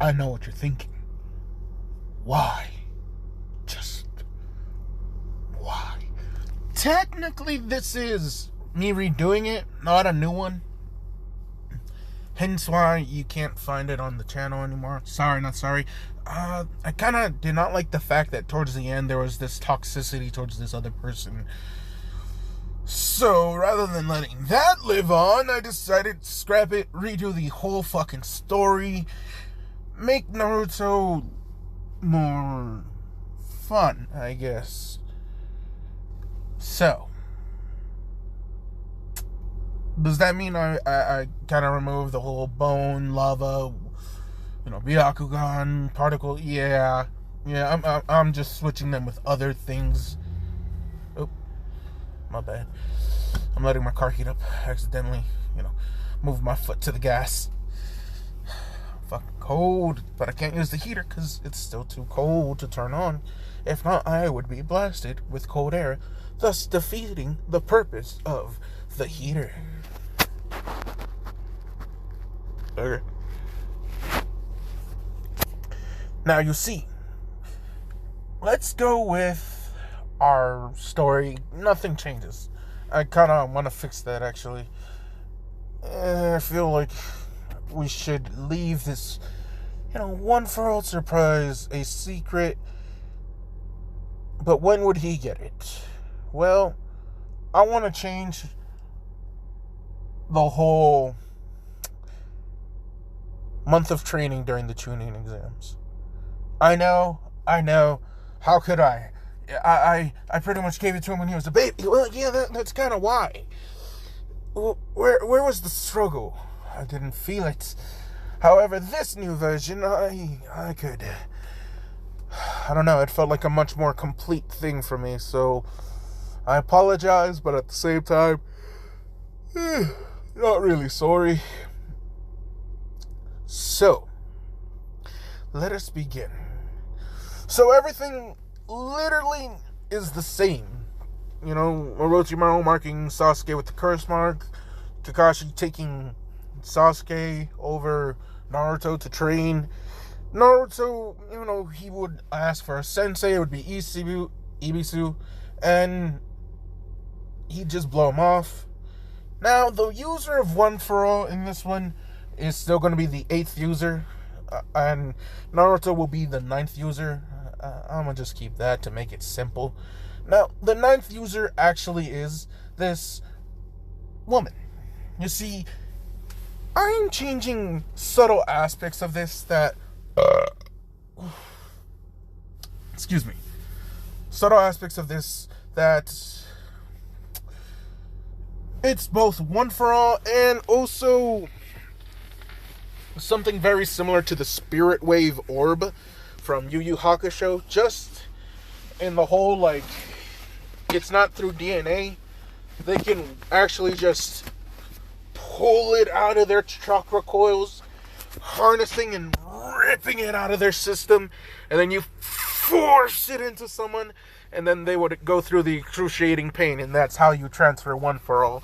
I know what you're thinking. Why? Just why? Technically, this is me redoing it, not a new one. Hence why you can't find it on the channel anymore. Sorry, not sorry. I kind of did not like the fact that towards the end there was this toxicity towards this other person. So, rather than letting that live on, I decided to scrap it, redo the whole fucking story, make Naruto more fun, I guess. So, does that mean I kind of remove the whole bone, lava, Byakugan, particle? Yeah, I'm just switching them with other things. Oh, my bad. I'm letting my car heat up. Accidentally, move my foot to the gas. Fucking cold, but I can't use the heater because it's still too cold to turn on. If not, I would be blasted with cold air, thus defeating the purpose of the heater. Okay. Now you see, let's go with our story. Nothing changes. I kind of want to fix that, actually. I feel like we should leave this, one for all surprise, a secret. But when would he get it? Well, I want to change the whole month of training during the Chunin exams. I know. How could I? I pretty much gave it to him when he was a baby. Well, yeah, that's kind of why. Where was the struggle? I didn't feel it. However, this new version, I could. I don't know, it felt like a much more complete thing for me, so I apologize, but at the same time, not really sorry. So, let us begin. So everything literally is the same. Orochimaru marking Sasuke with the curse mark, Kakashi taking Sasuke over Naruto to train. Naruto, he would ask for a sensei, it would be Ibisu, and he'd just blow him off. Now, the user of One For All in this one is still going to be the 8th user, and Naruto will be the 9th user. I'm going to just keep that to make it simple. Now, the 9th user actually is this woman. You see, I'm changing subtle aspects of this that... excuse me. Subtle aspects of this that... it's both One For All and also something very similar to the Spirit Wave Orb from Yu Yu Hakusho, just in the whole, it's not through DNA. They can actually just pull it out of their chakra coils, harnessing and ripping it out of their system, and then you force it into someone, and then they would go through the excruciating pain, and that's how you transfer One For All,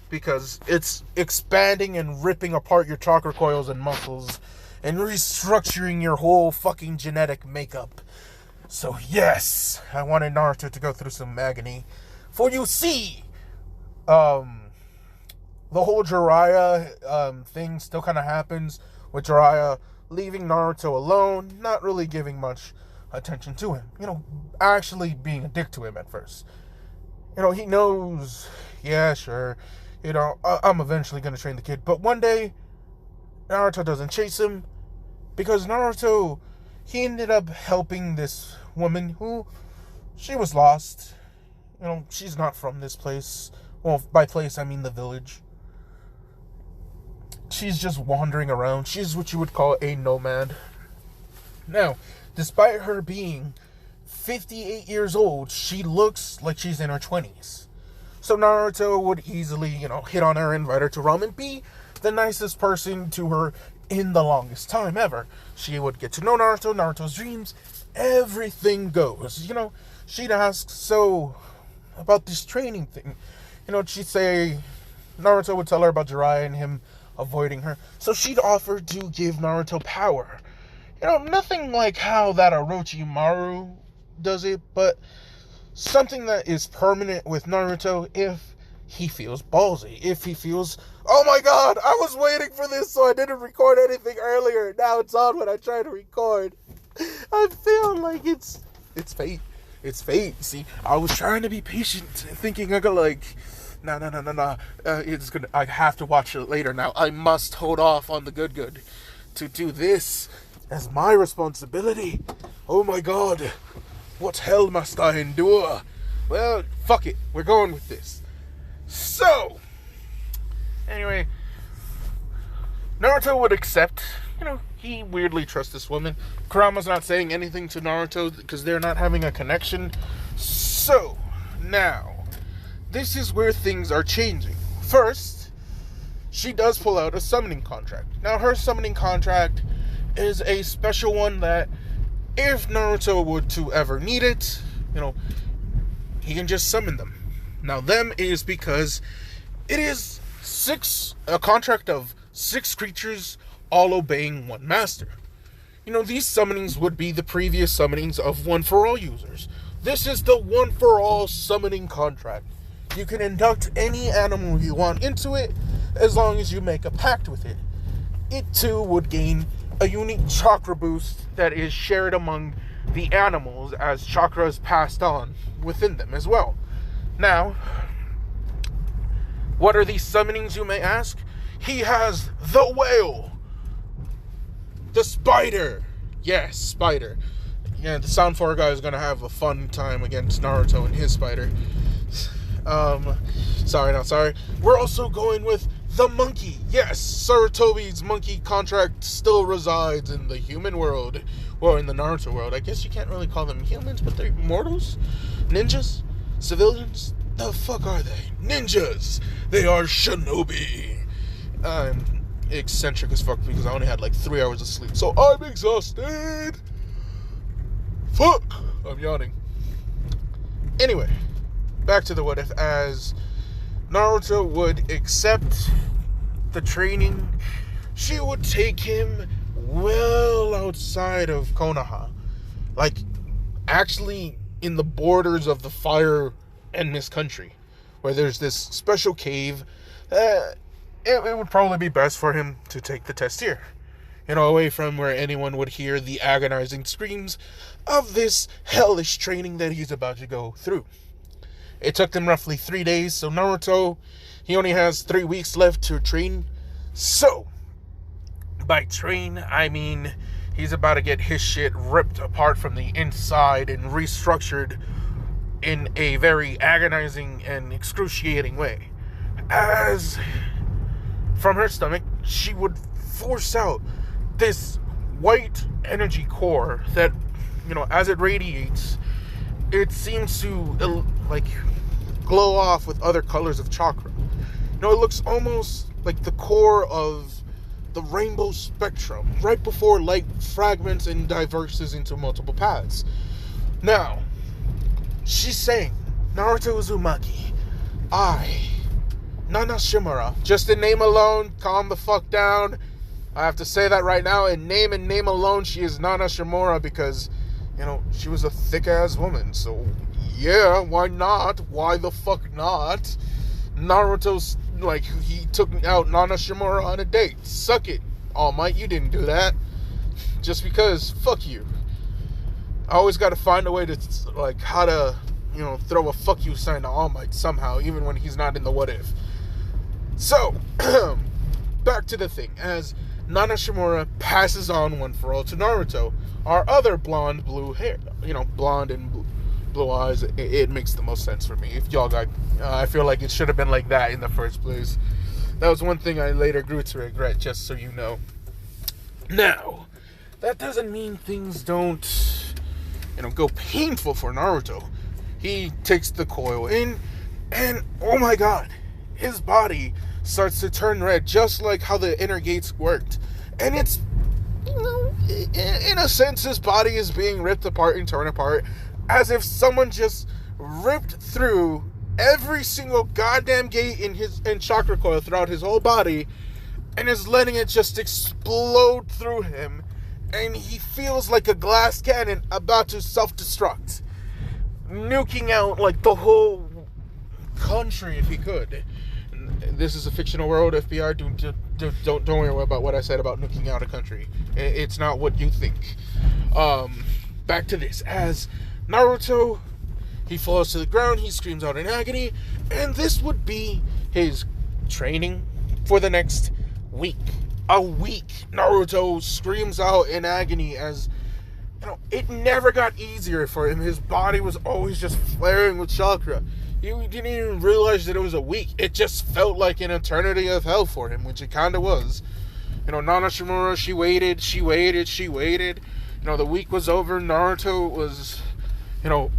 because it's expanding and ripping apart your chakra coils and muscles, and restructuring your whole fucking genetic makeup. So yes, I wanted Naruto to go through some agony. For you see, the whole Jiraiya thing still kind of happens, with Jiraiya leaving Naruto alone, not really giving much attention to him. Actually being a dick to him at first. He knows, yeah, sure, I'm eventually going to train the kid. But one day, Naruto doesn't chase him, because Naruto, he ended up helping this woman who, she was lost. She's not from this place. Well, by place, I mean the village. She's just wandering around. She's what you would call a nomad. Now, despite her being 58 years old, she looks like she's in her 20s. So Naruto would easily, hit on her, invite her to Rome, and be the nicest person to her in the longest time ever. She would get to know Naruto, Naruto's dreams, everything goes. She'd ask, so, about this training thing. She'd say, Naruto would tell her about Jiraiya and him avoiding her. So she'd offer to give Naruto power. nothing like how that Orochimaru does it, but something that is permanent with Naruto if he feels ballsy. If he feels, oh my god, I was waiting for this so I didn't record anything earlier. Now it's on when I try to record. I feel like it's fate. It's fate. See, I was trying to be patient, thinking I could no. I have to watch it later now. I must hold off on the good to do this as my responsibility. Oh my god. What hell must I endure? Well, fuck it. We're going with this. So, anyway, Naruto would accept, he weirdly trusts this woman. Kurama's not saying anything to Naruto because they're not having a connection. So, now, this is where things are changing. First, she does pull out a summoning contract. Now, her summoning contract is a special one that if Naruto would to ever need it, he can just summon them. Now, them is because it is a contract of 6 creatures all obeying one master. These summonings would be the previous summonings of One For All users. This is the One For All summoning contract. You can induct any animal you want into it as long as you make a pact with it. It too would gain a unique chakra boost that is shared among the animals as chakra is passed on within them as well. Now, what are these summonings, you may ask? He has the whale, the spider. Yes, spider. Yeah, the Sound 4 guy is going to have a fun time against Naruto and his spider. Sorry. We're also going with the monkey. Yes, Sarutobi's monkey contract still resides in the human world. Well, in the Naruto world. I guess you can't really call them humans, but they're mortals? Ninjas? Civilians? The fuck are they? Ninjas! They are shinobi. I'm eccentric as fuck because I only had 3 hours of sleep, so I'm exhausted. Fuck! I'm yawning. Anyway, back to the what if, as Naruto would accept the training. She would take him well outside of Konoha. Actually in the borders of the Fire and Mist country, where there's this special cave. It would probably be best for him to take the test here. Away from where anyone would hear the agonizing screams of this hellish training that he's about to go through. It took them roughly 3 days, so Naruto, he only has 3 weeks left to train. So, by train, I mean he's about to get his shit ripped apart from the inside and restructured in a very agonizing and excruciating way. As from her stomach, she would force out this white energy core that, as it radiates, it seems to, glow off with other colors of chakra. It looks almost like the core of the rainbow spectrum, right before light fragments and diverges into multiple paths. Now, she's saying, Naruto Uzumaki, Nana Shimura. Just in name alone, calm the fuck down. I have to say that right now. In name and name alone, she is Nana Shimura because, she was a thick-ass woman. So, yeah, why not? Why the fuck not? Naruto's, he took out Nana Shimura on a date. Suck it, All Might. You didn't do that. Just because, fuck you. I always gotta find a way to, how to, throw a fuck you sign to All Might somehow, even when he's not in the what if. So, back to the thing. As Nana Shimura passes on One For All to Naruto, our other blonde, blue hair, blonde and blue eyes, it makes the most sense for me. If y'all got, I feel like it should have been like that in the first place. That was one thing I later grew to regret, just so you know. Now, that doesn't mean things don't, go painful for Naruto. He takes the coil in, and oh my god, his body starts to turn red, just like how the inner gates worked. And it's, in a sense, his body is being ripped apart and torn apart, as if someone just ripped through every single goddamn gate in chakra coil throughout his whole body, and is letting it just explode through him, and he feels like a glass cannon about to self-destruct, nuking out like the whole country if he could. This is a fictional world, FBI. Don't worry about what I said about nuking out a country. It's not what you think. Back to this. As Naruto, he falls to the ground, he screams out in agony, and this would be his training for the next week. A week, Naruto screams out in agony as, it never got easier for him. His body was always just flaring with chakra. He didn't even realize that it was a week. It just felt like an eternity of hell for him, which it kind of was. Nana Shimura, she waited. The week was over. Naruto was,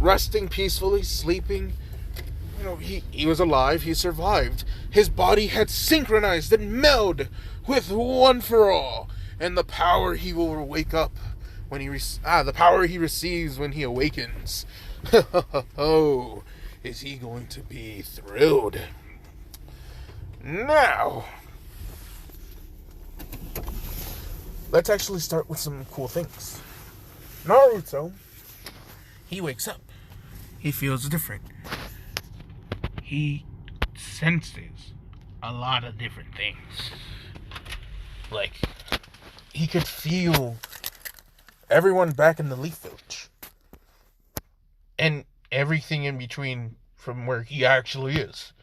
resting peacefully, sleeping. He was alive. He survived. His body had synchronized and melded with One for All, and the power he will wake up when the power he receives when he awakens. Oh, is he going to be thrilled? Now, let's actually start with some cool things. Naruto, he wakes up. He feels different. He senses a lot of different things. Like, he could feel everyone back in the Leaf Village. And everything in between from where he actually is.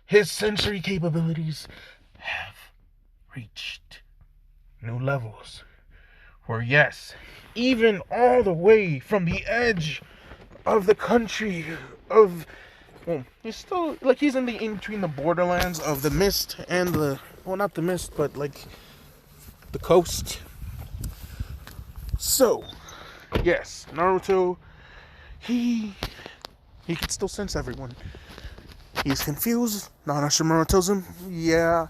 His sensory capabilities have reached new levels. Where, yes, even all the way from the edge of the country of... Well, he's still... he's in between the borderlands of the mist and the... Well, not the mist, but, the coast. So, yes, Naruto, he can still sense everyone. He's confused. Nana Shimura tells him, yeah,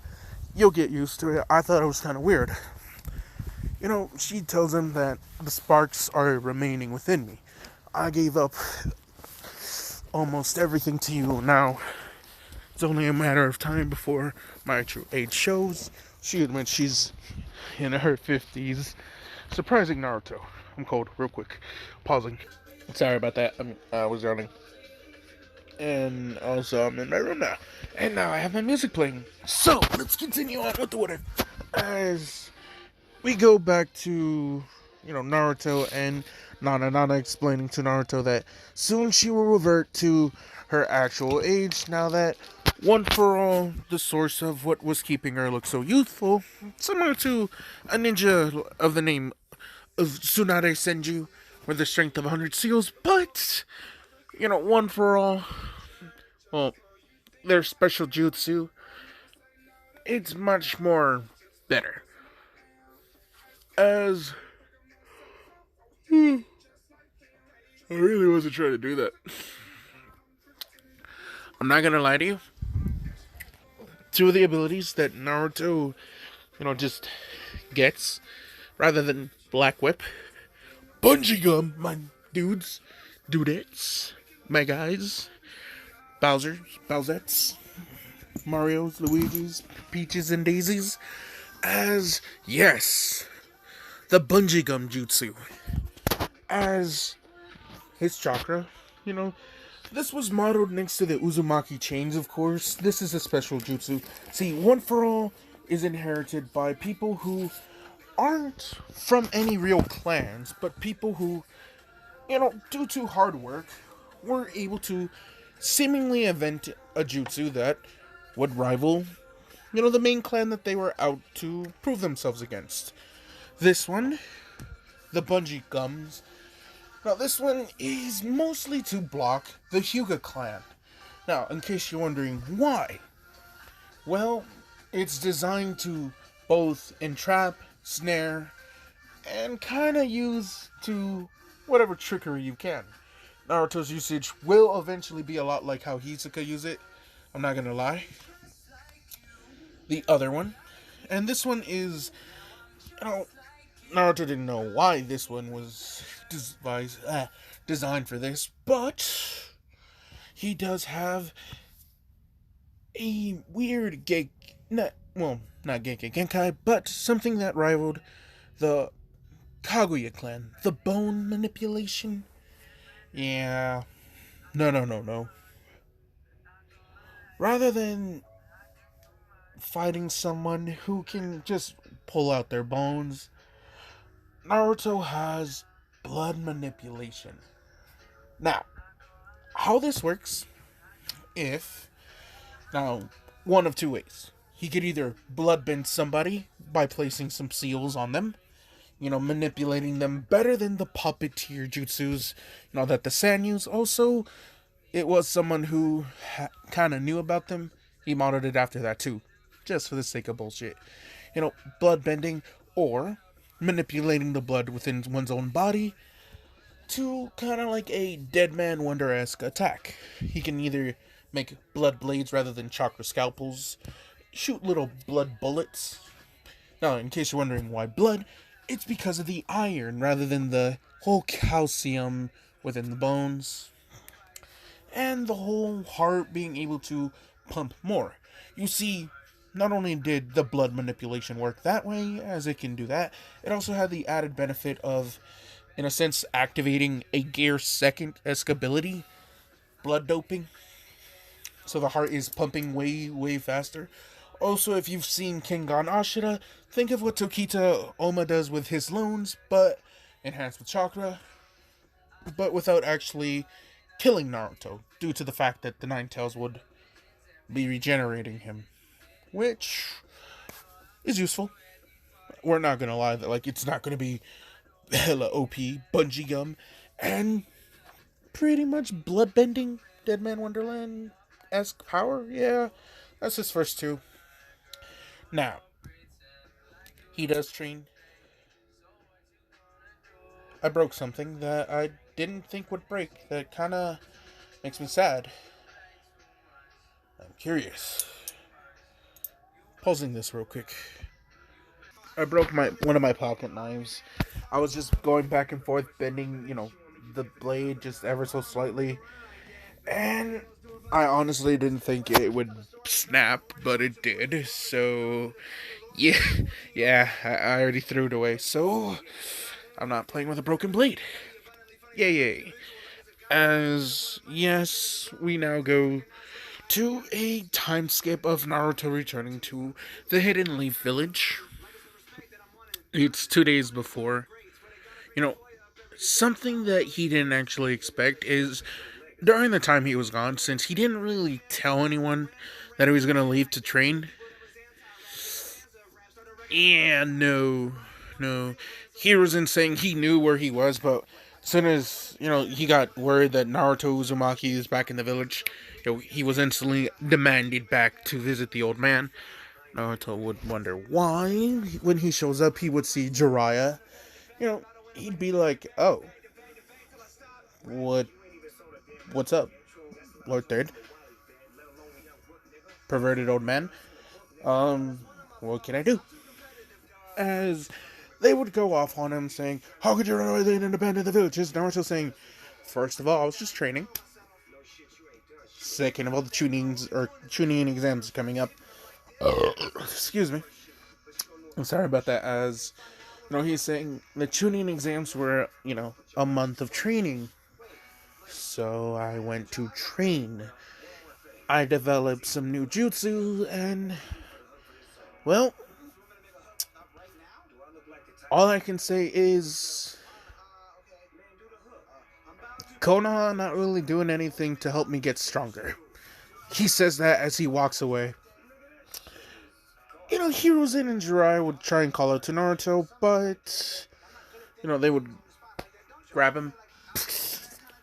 you'll get used to it. I thought it was kind of weird. She tells him that the sparks are remaining within me. I gave up almost everything to you. Now, it's only a matter of time before my true age shows. She admits she's in her 50s. Surprising Naruto. I'm cold, real quick. Pausing. Sorry about that. I was yawning. And also, I'm in my room now. And now I have my music playing. So, let's continue on with the order. As we go back to, Naruto and Nana explaining to Naruto that soon she will revert to her actual age now that One for All, the source of what was keeping her look so youthful, similar to a ninja of the name of Tsunade Senju, with the strength of 100 seals, but, One for All, well, their special jutsu, it's much more better. As... I really wasn't trying to do that. I'm not gonna lie to you. Two of the abilities that Naruto, just gets, rather than Black Whip, Bungee Gum, my dudes, dudettes, my guys, Bowsettes, Marios, Luigi's, Peaches, and Daisies, as, yes, the Bungee Gum Jutsu, as his chakra, this was modeled next to the Uzumaki chains, of course. This is a special jutsu. See, One for All is inherited by people who aren't from any real clans, but people who, due to hard work, were able to seemingly invent a jutsu that would rival, the main clan that they were out to prove themselves against. This one, the Bungee Gums. Now, this one is mostly to block the Hyuga clan. Now, in case you're wondering why, well, it's designed to both entrap, snare, and kind of use to whatever trickery you can. Naruto's usage will eventually be a lot like how Hisoka used it. I'm not gonna lie. The other one, and this one is, Naruto didn't know why this one was designed for this, but he does have a weird not Genkai, but something that rivaled the Kaguya clan, the bone manipulation? Yeah. No. Rather than fighting someone who can just pull out their bones, Naruto has blood manipulation. Now, how this works, if, now, one of two ways. He could either bloodbend somebody by placing some seals on them, manipulating them better than the puppeteer jutsus, that the Sand use. Also, it was someone who kind of knew about them. He modeled it after that too, just for the sake of bullshit. Blood bending or manipulating the blood within one's own body to kind of like a Dead Man Wonder-esque attack. He can either make blood blades rather than chakra scalpels, shoot little blood bullets. Now, in case you're wondering why blood, it's because of the iron rather than the whole calcium within the bones. And the whole heart being able to pump more. You see, not only did the blood manipulation work that way, as it can do that, it also had the added benefit of, in a sense, activating a gear second-esque ability, blood doping. So the heart is pumping way faster. Also, if you've seen Kengan Ashura, think of what Tokita Oma does with his looms, but enhanced with chakra, but without actually killing Naruto, due to the fact that the Nine Tails would be regenerating him, which is useful. We're not gonna lie that it's not gonna be hella OP, bungee gum, and pretty much bloodbending Dead Man Wonderland-esque power. Yeah, that's his first two. Now, he does train. I broke something that I didn't think would break. That kind of makes me sad. I'm curious. Pausing this real quick. I broke one of my pocket knives. I was just going back and forth, bending, the blade just ever so slightly. And I honestly didn't think it would snap, but it did. So, yeah, I already threw it away. So, I'm not playing with a broken blade. Yay. As, yes, we now go to a time skip of Naruto returning to the Hidden Leaf Village. It's 2 days before. Something that he didn't actually expect is during the time he was gone, since he didn't really tell anyone that he was going to leave to train. Yeah, no. Hiruzen saying he knew where he was, but as soon as, he got word that Naruto Uzumaki is back in the village, he was instantly demanded back to visit the old man. Naruto would wonder why. When he shows up, he would see Jiraiya. He'd be like, oh, what's up, Lord Third? Perverted old man. What can I do? As they would go off on him saying, how could you run away and abandon the villages? Naruto saying, first of all, I was just training. Second of all, the Chunin exams coming up. Excuse me. I'm sorry about that. As he's saying the Chunin exams were, a month of training. So I went to train. I developed some new jutsu, and, well, all I can say is Konoha not really doing anything to help me get stronger. He says that as he walks away. Hiruzen and Jiraiya would try and call out to Naruto, but, they would grab him.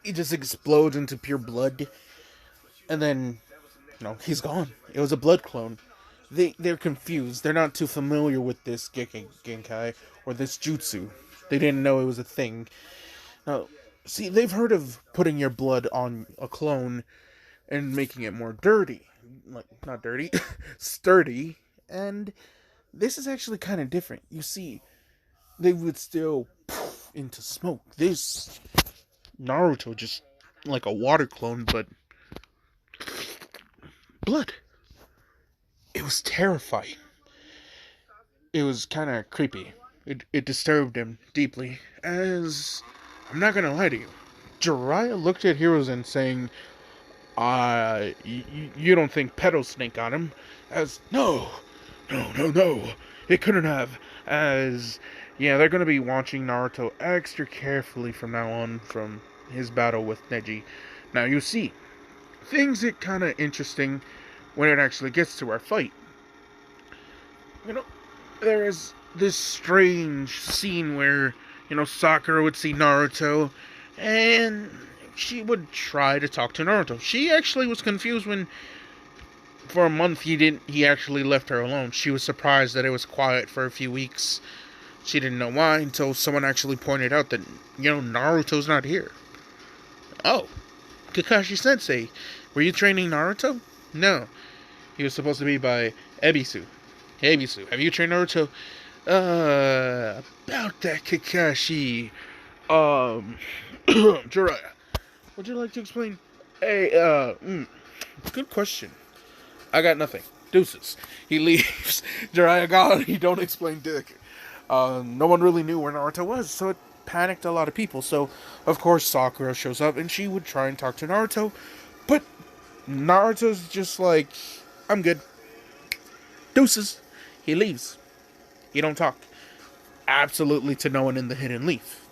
He just explodes into pure blood. And then, he's gone. It was a blood clone. They're confused. They're not too familiar with this Genkai or this jutsu. They didn't know it was a thing. Now, see, they've heard of putting your blood on a clone and making it more dirty. Not dirty, sturdy. And this is actually kind of different. You see, they would still poof into smoke. This Naruto just like a water clone, but blood. It was terrifying. It was kind of creepy. It disturbed him deeply, as I'm not gonna lie to you. Jiraiya looked at Hiruzen saying, you don't think Petal Snake got him? As, no, no, no, no, it couldn't have. As, yeah, they're gonna be watching Naruto extra carefully from now on from his battle with Neji. Now, you see, things get kinda interesting when it actually gets to our fight. You know, there is this strange scene where, Sakura would see Naruto, and she would try to talk to Naruto. She actually was confused when, for a month, he actually left her alone. She was surprised that it was quiet for a few weeks. She didn't know why until someone actually pointed out that, Naruto's not here. Oh, Kakashi Sensei, were you training Naruto? No, he was supposed to be by Ebisu. Hey, Ebisu, have you trained Naruto? About that, Kakashi. Jiraiya, would you like to explain? Hey, good question. I got nothing. Deuces. He leaves. Jiraiya gone. He don't explain dick. No one really knew where Naruto was, so it panicked a lot of people. So, of course, Sakura shows up, and she would try and talk to Naruto, but Naruto's just like, I'm good. Deuces. He leaves. He don't talk. Absolutely to no one in the Hidden Leaf.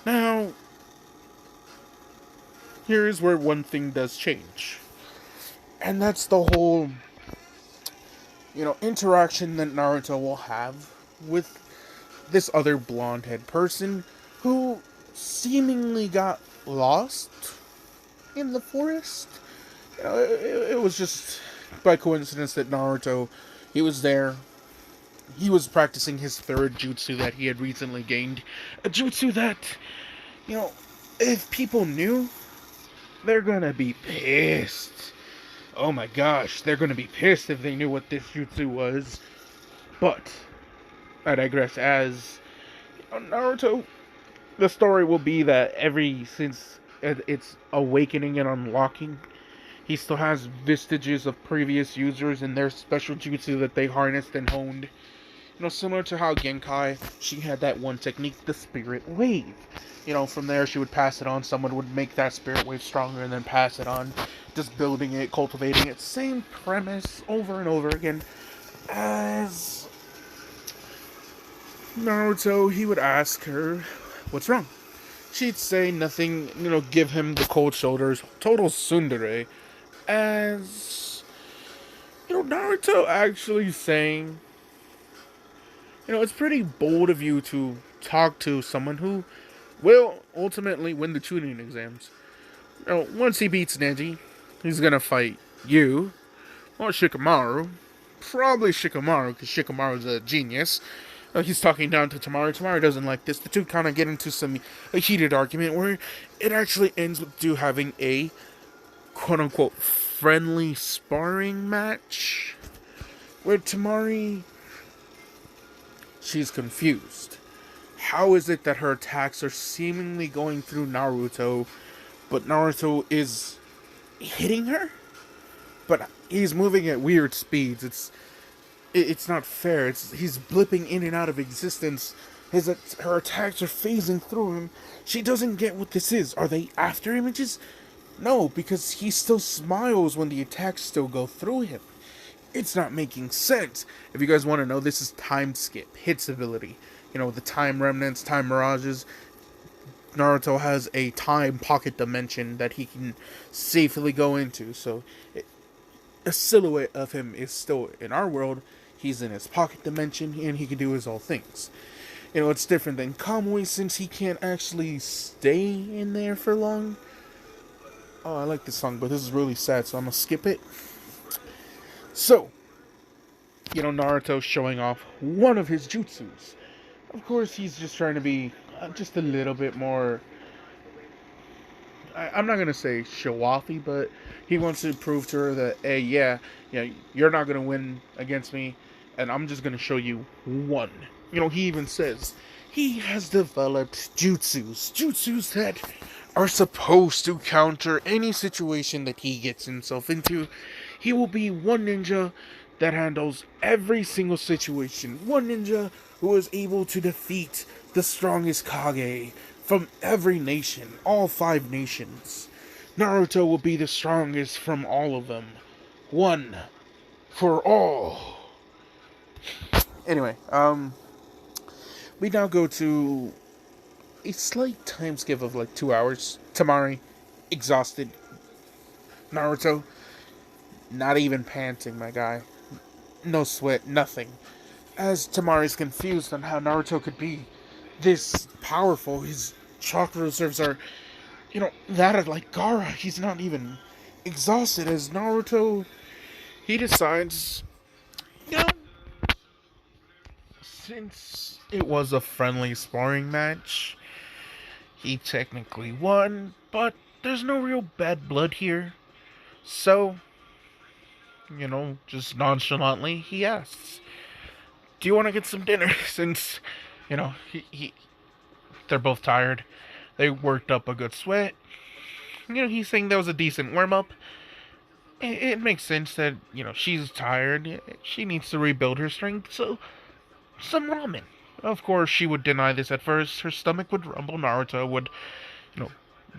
Now, here is where one thing does change. And that's the whole, interaction that Naruto will have with this other blonde-haired person who seemingly got lost in the forest. It was just by coincidence that Naruto, he was there. He was practicing his third jutsu that he had recently gained. A jutsu that, if people knew, they're gonna be pissed. Oh my gosh, they're gonna be pissed if they knew what this jutsu was. But, I digress, as Naruto, the story will be that since its awakening and unlocking, he still has vestiges of previous users and their special jutsu that they harnessed and honed. Similar to how Genkai, she had that one technique, the Spirit Wave. From there she would pass it on, someone would make that Spirit Wave stronger and then pass it on, just building it, cultivating it. Same premise over and over again. As Naruto, he would ask her, what's wrong? She'd say nothing, give him the cold shoulders, total tsundere. As, Naruto actually saying, it's pretty bold of you to talk to someone who will ultimately win the Chunin exams. Once he beats Neji, he's gonna fight you, or Shikamaru. Probably Shikamaru, because Shikamaru's a genius. He's talking down to Temari. Temari doesn't like this. The two kind of get into a heated argument where it actually ends with two having a quote-unquote friendly sparring match, where Temari, she's confused. How is it that her attacks are seemingly going through Naruto, but Naruto is hitting her? But he's moving at weird speeds. It's not fair. He's blipping in and out of existence. Her attacks are phasing through him. She doesn't get what this is. Are they after images? No, because he still smiles when the attacks still go through him. It's not making sense. If you guys want to know, this is time skip, hits ability. The time remnants, time mirages. Naruto has a time pocket dimension that he can safely go into. So, a silhouette of him is still in our world. He's in his pocket dimension, and he can do his own things. It's different than Kamui, since he can't actually stay in there for long. Oh, I like this song, but this is really sad, so I'm gonna skip it. So, Naruto showing off one of his jutsus. Of course, he's just trying to be just a little bit more, I'm not going to say show-offy, but he wants to prove to her that, hey, you're not going to win against me, and I'm just going to show you one. He even says he has developed jutsus that are supposed to counter any situation that he gets himself into. He will be one ninja that handles every single situation. One ninja who is able to defeat the strongest Kage from every nation, all 5 nations. Naruto will be the strongest from all of them. One for all. Anyway, we now go to a slight time skip of like 2 hours. Temari, exhausted. Naruto, not even panting, my guy. No sweat, nothing. As Temari's confused on how Naruto could be this powerful, his chakra reserves are, that of like Gaara. He's not even exhausted. As Naruto, he decides, you know, since it was a friendly sparring match, he technically won, but there's no real bad blood here. So, just nonchalantly, he asks, do you want to get some dinner? Since, they're both tired. They worked up a good sweat. He's saying that was a decent warm-up. It makes sense that, she's tired. She needs to rebuild her strength, so some ramen. Of course, she would deny this at first. Her stomach would rumble. Naruto would,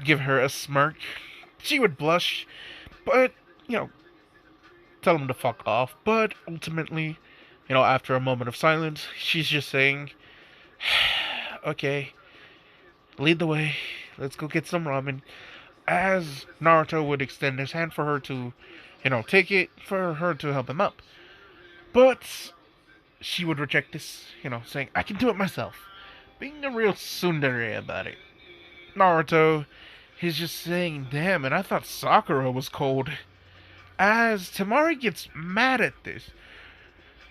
give her a smirk. She would blush, but, tell him to fuck off. But ultimately, after a moment of silence, she's just saying, okay, lead the way. Let's go get some ramen. As Naruto would extend his hand for her to, take it, for her to help him up. But she would reject this, saying, I can do it myself. Being a real tsundere about it. Naruto is just saying, damn, and I thought Sakura was cold. As Temari gets mad at this,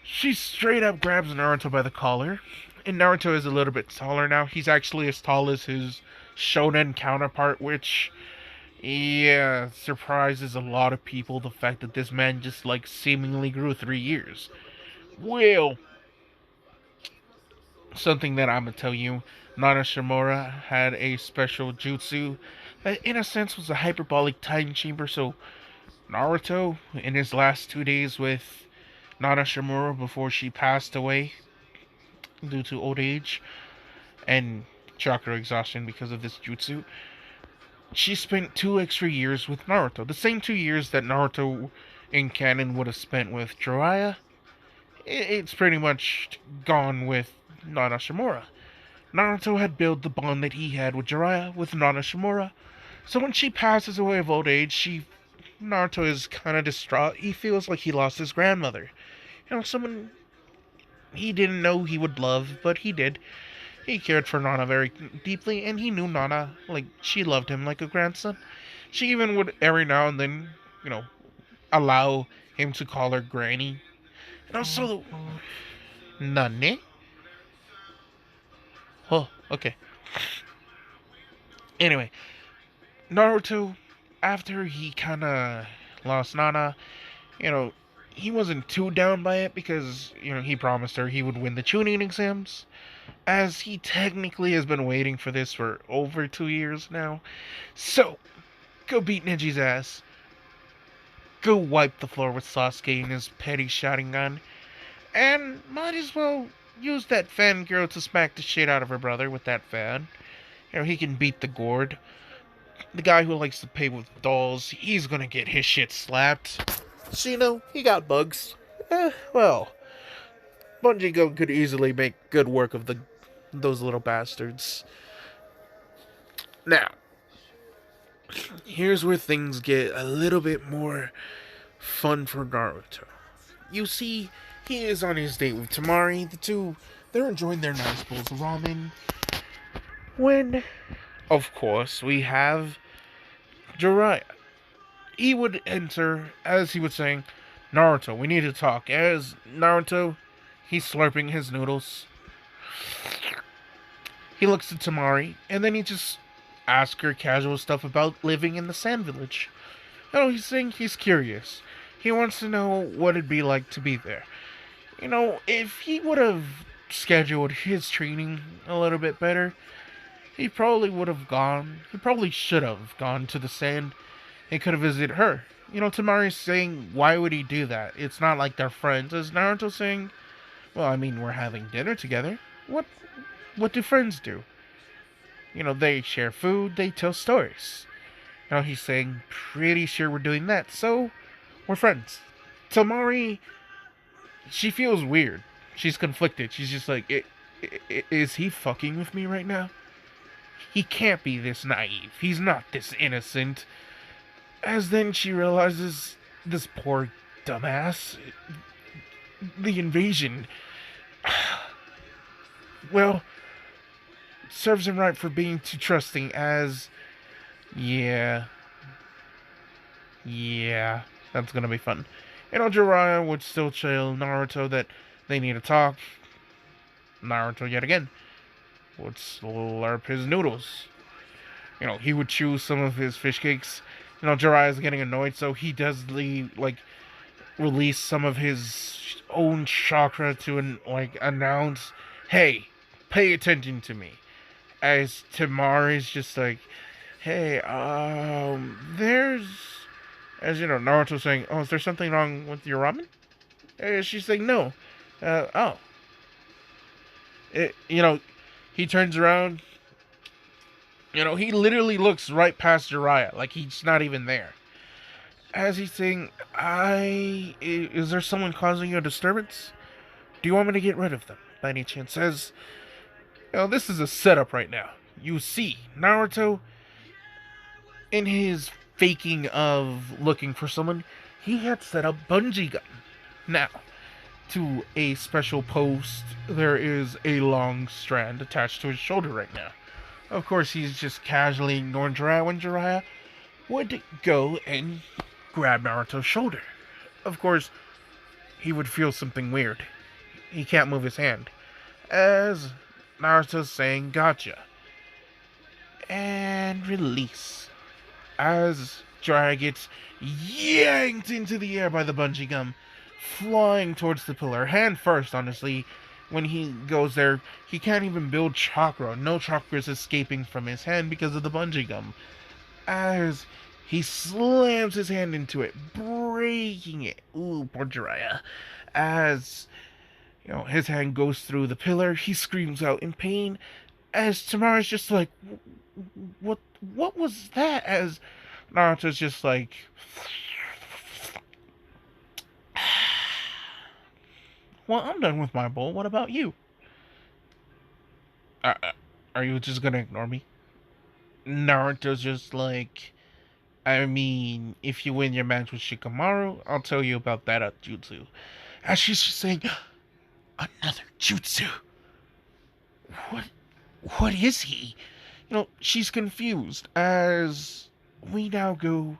she straight up grabs Naruto by the collar. And Naruto is a little bit taller now. He's actually as tall as his shonen counterpart, which, yeah, surprises a lot of people. The fact that this man just, seemingly grew 3 years. Well, something that I'm gonna tell you, Nana Shimura had a special jutsu that, in a sense, was a hyperbolic time chamber. So, Naruto, in his last 2 days with Nana Shimura before she passed away due to old age and chakra exhaustion because of this jutsu, she spent 2 extra years with Naruto. The same 2 years that Naruto in canon would have spent with Jiraiya. It's pretty much gone with Nana Shimura. Naruto had built the bond that he had with Jiraiya with Nana Shimura. So when she passes away of old age, Naruto is kind of distraught. He feels like he lost his grandmother. Someone he didn't know he would love, but he did. He cared for Nana very deeply, and he knew Nana, she loved him like a grandson. She even would, every now and then, allow him to call her Granny. And also, Nane? Oh, okay. Anyway, Naruto, after he kinda lost Nana, he wasn't too down by it because, he promised her he would win the Chunin exams. As he technically has been waiting for this for over 2 years now. So, go beat Neji's ass. Go wipe the floor with Sasuke and his petty Sharingan. And might as well use that fangirl to smack the shit out of her brother with that fan. He can beat the gourd. The guy who likes to play with dolls, he's gonna get his shit slapped. So, he got bugs. Well, Bungie Go could easily make good work of those little bastards. Now, here's where things get a little bit more fun for Naruto. You see, he is on his date with Temari. The two, they're enjoying their nice bowls of ramen. When, of course, we have Jiraiya. He would enter as he was saying, Naruto, we need to talk. As Naruto, he's slurping his noodles. He looks at Temari, and then he just asks her casual stuff about living in the Sand Village. He's saying he's curious. He wants to know what it'd be like to be there. If he would have scheduled his training a little bit better, he probably should have gone to the sand and could have visited her. Tamari's saying, why would he do that? It's not like they're friends. As Naruto saying, Well, I mean, we're having dinner together. What do friends do? They share food, they tell stories. Now he's saying, pretty sure we're doing that, so we're friends. Temari, she feels weird. She's conflicted. She's just like, is he fucking with me right now? He can't be this naive. He's not this innocent. As then she realizes, this poor dumbass, the invasion, well, serves him right for being too trusting as, yeah, that's gonna be fun. Jiraiya would still tell Naruto that they need to talk. Naruto, yet again, would slurp his noodles. He would chew some of his fish cakes. Jiraiya's getting annoyed, so he does release some of his own chakra to announce, "Hey, pay attention to me." As Temari's just like, "Hey, there's," as Naruto's saying, "Oh, is there something wrong with your ramen?" And she's saying, "No." Oh. He turns around. He literally looks right past Jiraiya, like he's not even there. As he's saying, is there someone causing you a disturbance? Do you want me to get rid of them, by any chance? Says, this is a setup right now. You see, Naruto, in his faking of looking for someone, he had set up bungee gun. Now, to a special post, there is a long strand attached to his shoulder right now. Of course, he's just casually ignoring Jiraiya when Jiraiya would go and grab Naruto's shoulder. Of course, he would feel something weird. He can't move his hand. As Naruto's saying, "Gotcha." And release. As Jiraiya gets yanked into the air by the bungee gum, flying towards the pillar. Hand first, honestly. When he goes there, he can't even build chakra. No chakra is escaping from his hand because of the bungee gum. As he slams his hand into it, breaking it. Ooh, poor Jiraiya. As, his hand goes through the pillar, he screams out in pain. As Temari's just like, what was that? As Naruto's just like, well, I'm done with my bowl. What about you? Are you just gonna ignore me? Naruto's just like, I mean, if you win your match with Shikamaru, I'll tell you about that at Jutsu. As she's just saying, another Jutsu. What is he? She's confused as we now go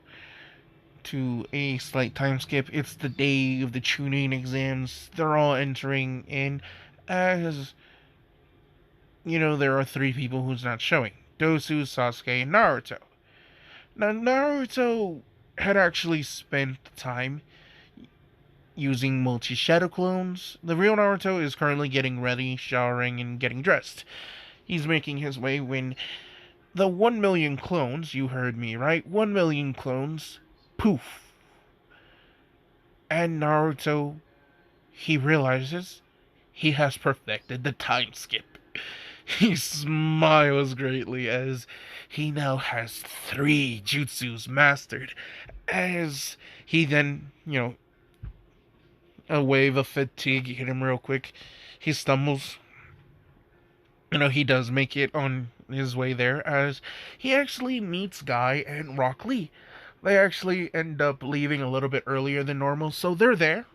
to a slight time skip. It's the day of the Chunin exams. They're all entering in as, there are 3 people who's not showing. Dosu, Sasuke, and Naruto. Now, Naruto had actually spent time using multi-shadow clones. The real Naruto is currently getting ready, showering, and getting dressed. He's making his way when the 1 million clones, you heard me right, 1 million clones, poof. And Naruto, he realizes he has perfected the time skip. He smiles greatly as he now has 3 jutsus mastered. As he then, a wave of fatigue hit him real quick. He stumbles. He does make it on his way there as he actually meets Guy and Rock Lee. They actually end up leaving a little bit earlier than normal, so they're there.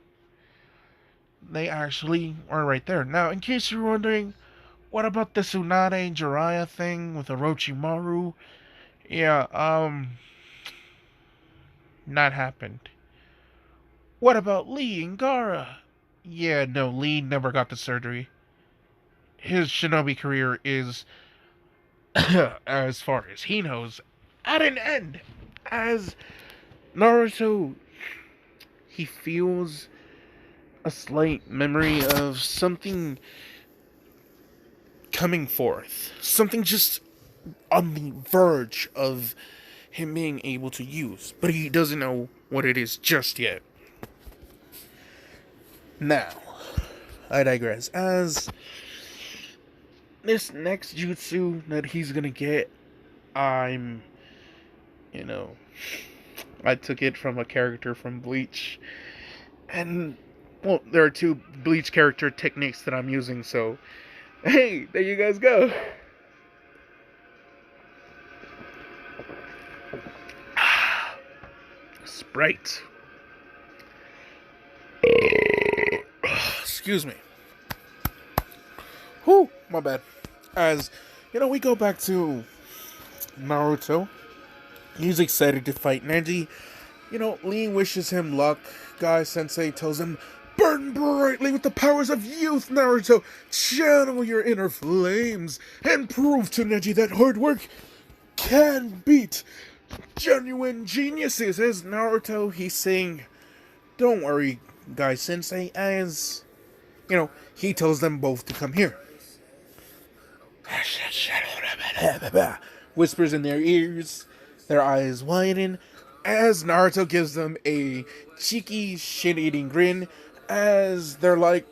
They actually are right there. Now, in case you're wondering, what about the Tsunade Jiraiya thing with Orochimaru? Yeah, not happened. What about Lee and Gaara? Yeah, no, Lee never got the surgery. His shinobi career is, as far as he knows, at an end. As Naruto, he feels a slight memory of something coming forth. Something just on the verge of him being able to use. But he doesn't know what it is just yet. Now, I digress. As this next jutsu that he's gonna get, I'm, you know, I took it from a character from Bleach. And, well, there are two Bleach character techniques that I'm using, so, hey, there you guys go. Sprite. Excuse me. Whew, my bad. As, we go back to Naruto. He's excited to fight Neji. Lee wishes him luck. Guy Sensei tells him, "Burn brightly with the powers of youth, Naruto. Channel your inner flames and prove to Neji that hard work can beat genuine geniuses." As Naruto, he's saying, "Don't worry, Guy Sensei," as, he tells them both to come here. Whispers in their ears, their eyes widen, as Naruto gives them a cheeky, shit-eating grin, as they're like,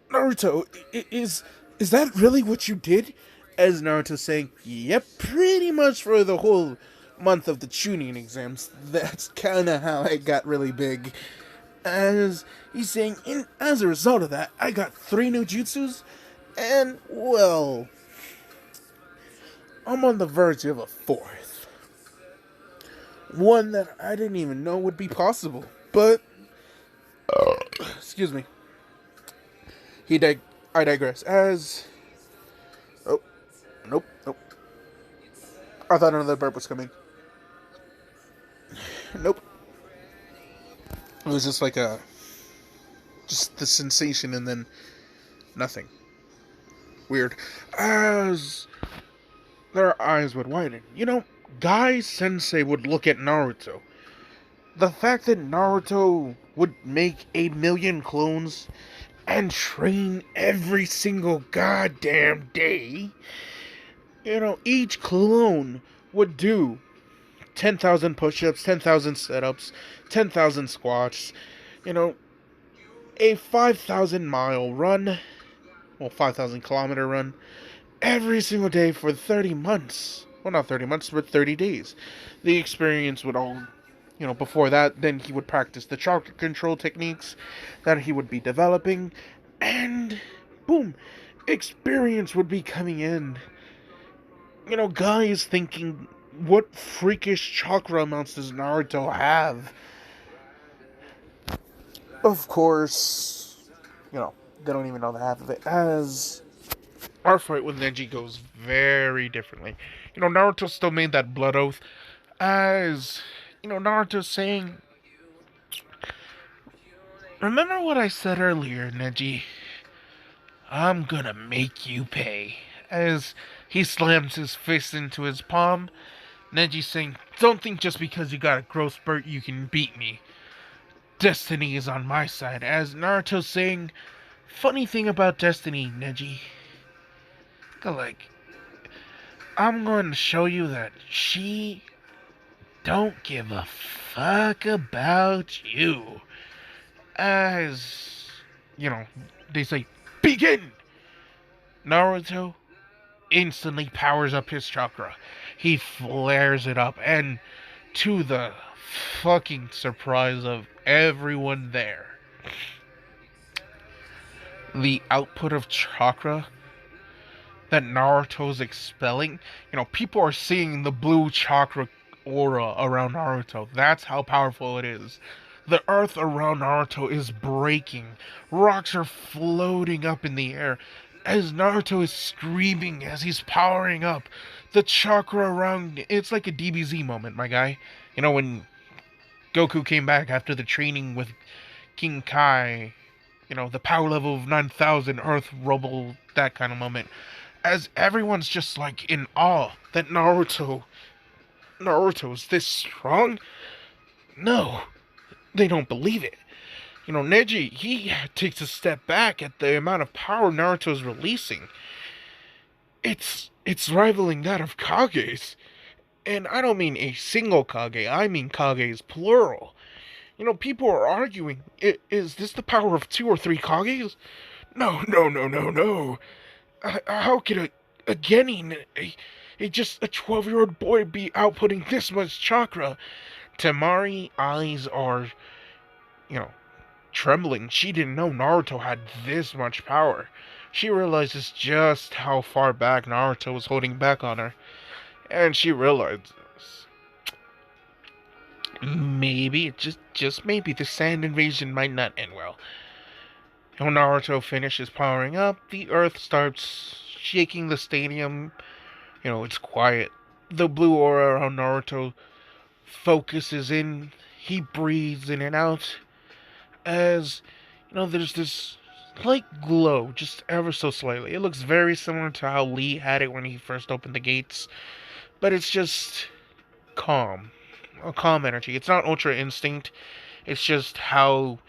"Naruto, is that really what you did?" As Naruto's saying, "Yep, pretty much for the whole month of the Chunin exams. That's kinda how I got really big." As he's saying, as a result of that, I got 3 new jutsus, and, well, I'm on the verge of a 4th. One that I didn't even know would be possible. But, excuse me. I digress. As, oh, nope. I thought another burp was coming. Nope. It was just like just the sensation and then nothing. Weird. As their eyes would widen. Guy Sensei would look at Naruto. The fact that Naruto would make 1,000,000 clones and train every single goddamn day. Each clone would do 10,000 push-ups, 10,000 sit-ups, 10,000 squats, a 5,000-mile run, 5,000-kilometer run, every single day for 30 months. Well, not 30 months, but 30 days. The experience would all, before that, then he would practice the chakra control techniques that he would be developing, and boom, experience would be coming in. Guy is thinking, what freakish chakra amounts does Naruto have? Of course, they don't even know the half of it, as our fight with Neji goes very differently. Naruto still made that blood oath, as, Naruto's saying, "Remember what I said earlier, Neji? I'm gonna make you pay." As he slams his fist into his palm, Neji saying, "Don't think just because you got a growth spurt you can beat me. Destiny is on my side." As Naruto saying, "Funny thing about Destiny, Neji, like, I'm going to show you that she don't give a fuck about you." As, they say, "Begin!" Naruto instantly powers up his chakra. He flares it up, and to the fucking surprise of everyone there, the output of chakra that Naruto's expelling, people are seeing the blue chakra aura around Naruto. That's how powerful it is. The earth around Naruto is breaking. Rocks are floating up in the air as Naruto is screaming as he's powering up. The chakra around, it's like a DBZ moment, my guy. When Goku came back after the training with King Kai, the power level of 9,000, Earth rubble, that kind of moment. As everyone's just like in awe that Naruto's this strong? No, they don't believe it. Neji, he takes a step back at the amount of power Naruto's releasing. It's rivaling that of Kage's. And I don't mean a single Kage, I mean Kage's plural. People are arguing, is this the power of 2 or 3 Kages? No, no, no, no, no. How could a genin, just a 12-year-old boy, be outputting this much chakra? Temari eyes are, you know, trembling. She didn't know Naruto had this much power. She realizes just how far back Naruto was holding back on her. And she realizes maybe, just maybe, the sand invasion might not end well. When Naruto finishes powering up, the earth starts shaking the stadium. It's quiet. The blue aura around Naruto focuses in. He breathes in and out as, there's this light glow, just ever so slightly. It looks very similar to how Lee had it when he first opened the gates, but it's just calm. A calm energy. It's not Ultra Instinct. It's just how,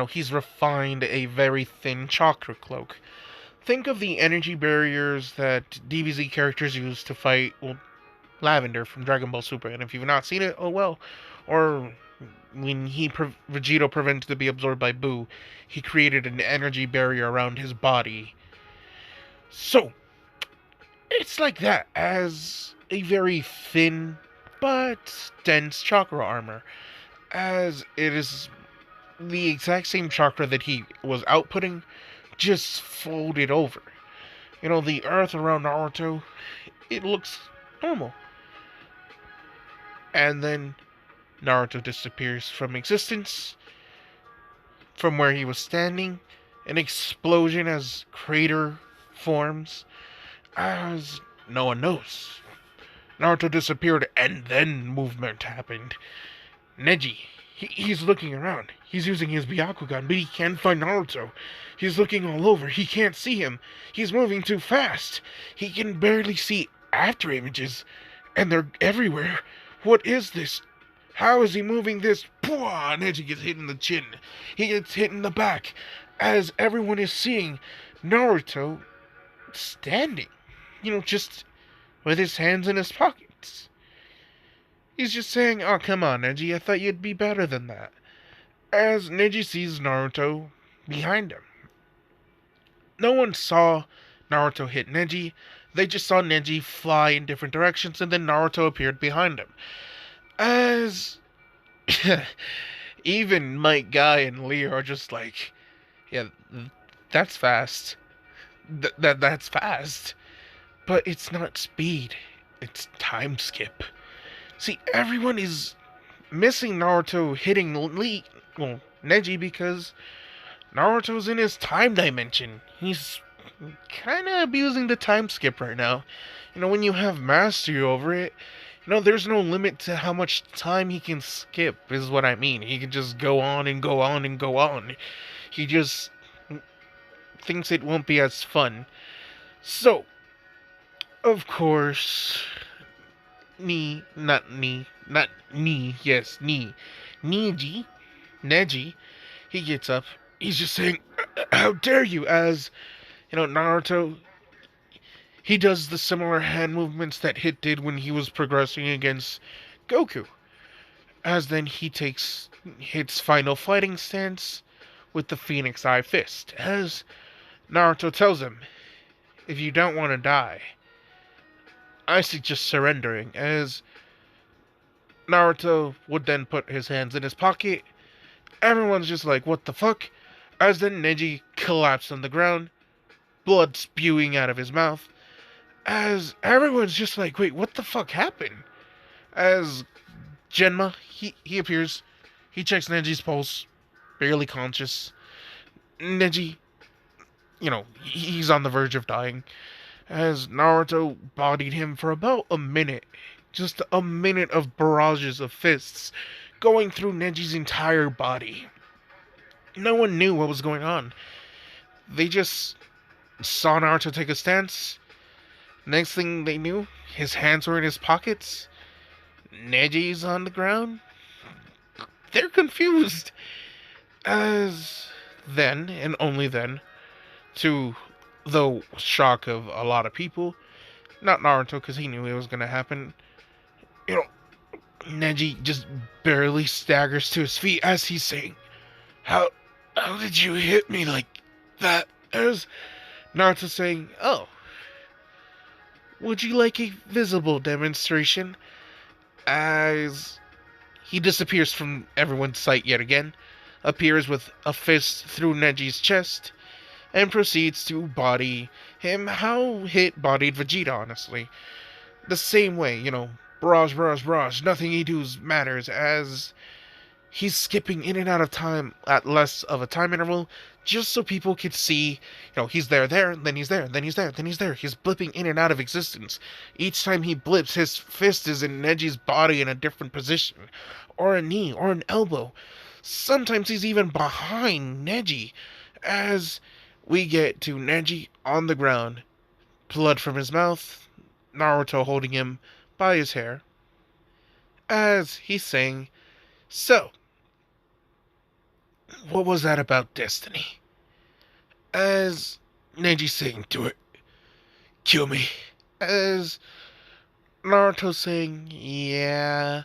he's refined a very thin chakra cloak. Think of the energy barriers that DBZ characters use to fight, well, Lavender from Dragon Ball Super. And if you've not seen it, oh well. Or when Vegito prevented to be absorbed by Boo, he created an energy barrier around his body. So, it's like that, as a very thin but dense chakra armor, as it is the exact same chakra that he was outputting, just folded over. The earth around Naruto, it looks normal. And then Naruto disappears from existence. From where he was standing, an explosion as crater forms, as no one knows. Naruto disappeared and then movement happened. Neji, he's looking around. He's using his Byakugan, but he can't find Naruto. He's looking all over. He can't see him. He's moving too fast. He can barely see after images, and they're everywhere. What is this? How is he moving this? Pwah! Neji gets hit in the chin. He gets hit in the back, as everyone is seeing Naruto standing. Just with his hands in his pockets. He's just saying, "Oh, come on, Neji, I thought you'd be better than that." As Neji sees Naruto behind him. No one saw Naruto hit Neji. They just saw Neji fly in different directions, and then Naruto appeared behind him. As even Mike Guy and Lee are just like, yeah, that's fast. That's fast. But it's not speed. It's time skip. See, everyone is missing Naruto hitting Neji, because Naruto's in his time dimension. He's kind of abusing the time skip right now. When you have mastery over it, there's no limit to how much time he can skip, is what I mean. He can just go on and go on and go on. He just thinks it won't be as fun. So, of course, Neji, he gets up. He's just saying, "How dare you?" As, Naruto, he does the similar hand movements that Hit did when he was progressing against Goku. As then he takes Hit's final fighting stance with the Phoenix Eye Fist. As Naruto tells him, "If you don't want to die, I suggest surrendering." As Naruto would then put his hands in his pocket. Everyone's just like, what the fuck? As then Neji collapsed on the ground, blood spewing out of his mouth. As everyone's just like, wait, what the fuck happened? As Genma, he appears. He checks Neji's pulse, barely conscious. Neji, he's on the verge of dying. As Naruto bodied him for about a minute. Just a minute of barrages of fists going through Neji's entire body. No one knew what was going on. They just saw Naruto take a stance. Next thing they knew, his hands were in his pockets. Neji's on the ground. They're confused. As then, and only then, to the shock of a lot of people, not Naruto, because he knew it was going to happen, Neji just barely staggers to his feet as he's saying, How did you hit me like that? As Naruto saying, "Oh, would you like a visible demonstration?" As he disappears from everyone's sight yet again, appears with a fist through Neji's chest, and proceeds to body him how Hit bodied Vegeta, honestly. The same way, barrage, nothing he does matters, as he's skipping in and out of time at less of a time interval, just so people could see, he's there, then he's there, then he's there, then he's there. He's blipping in and out of existence. Each time he blips, his fist is in Neji's body in a different position, or a knee, or an elbow. Sometimes he's even behind Neji, as we get to Neji on the ground, blood from his mouth, Naruto holding him by his hair, as he's saying, "So, what was that about destiny?" As Neji saying, "Do it. Kill me." As Naruto saying, "Yeah,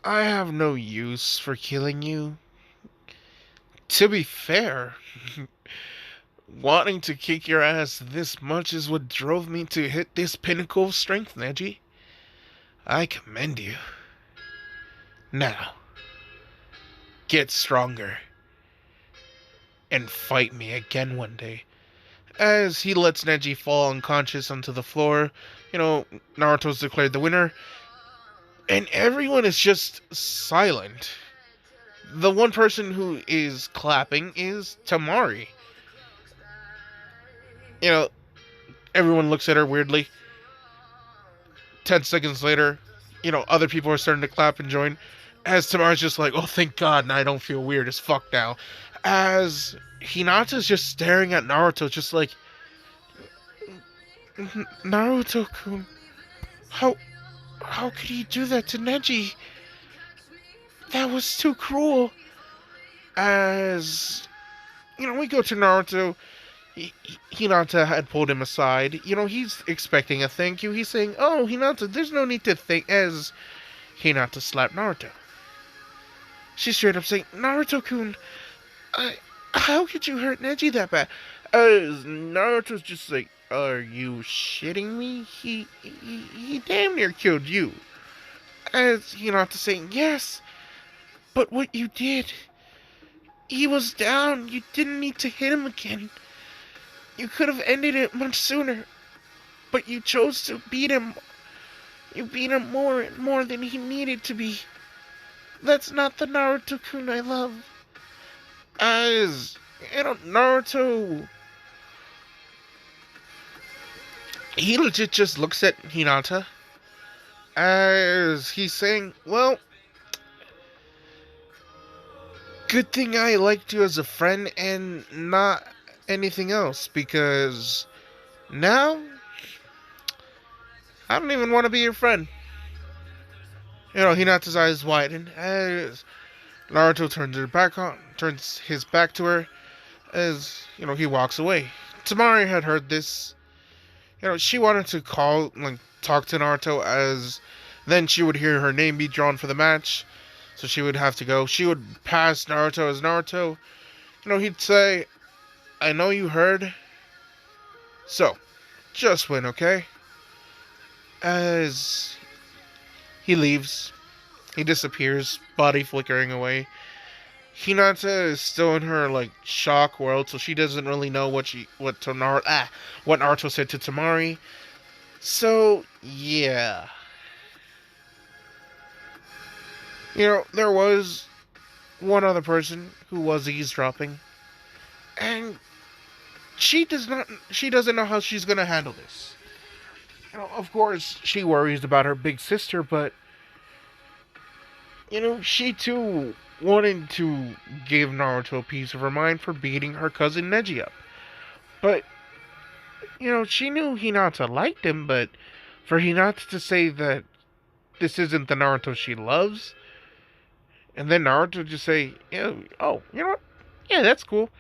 I have no use for killing you. To be fair, wanting to kick your ass this much is what drove me to hit this pinnacle of strength, Neji. I commend you. Now, get stronger and fight me again one day." As he lets Neji fall unconscious onto the floor, Naruto's declared the winner, and everyone is just silent. The one person who is clapping is Temari. Everyone looks at her weirdly. 10 seconds later, other people are starting to clap and join. As Temari's just like, "Oh, thank God, and I don't feel weird as fuck now." As Hinata's just staring at Naruto, just like, "Naruto-kun, how could he do that to Neji? That was too cruel." As, we go to Naruto. Hinata had pulled him aside. He's expecting a thank you. He's saying, "Oh, Hinata, there's no need to thank," as Hinata slapped Naruto. She's straight up saying, "Naruto-kun, how could you hurt Neji that bad?" As Naruto's just like, "Are you shitting me? He damn near killed you." As Hinata saying, "Yes, but what you did, he was down. You didn't need to hit him again. You could have ended it much sooner, but you chose to beat him. You beat him more than he needed to be. That's not the Naruto-kun I love." As, Naruto, he legit just looks at Hinata, as he's saying, "Well, good thing I liked you as a friend and not anything else, because now I don't even want to be your friend." Hinata's eyes widen as Naruto turns his back to her, as, he walks away. Temari had heard this. She wanted to talk to Naruto, as then she would hear her name be drawn for the match, so she would have to go. She would pass Naruto as Naruto. He'd say, "I know you heard, so just win, okay?" As he leaves, he disappears, body flickering away. Hinata is still in her shock world, so she doesn't really know what Naruto said to Temari. So yeah, there was one other person who was eavesdropping, and she doesn't know how she's gonna handle this. Of course, she worries about her big sister, but she too wanted to give Naruto a piece of her mind for beating her cousin Neji up. But, she knew Hinata liked him, but for Hinata to say that this isn't the Naruto she loves, and then Naruto just say, "Oh, you know what? Yeah, that's cool.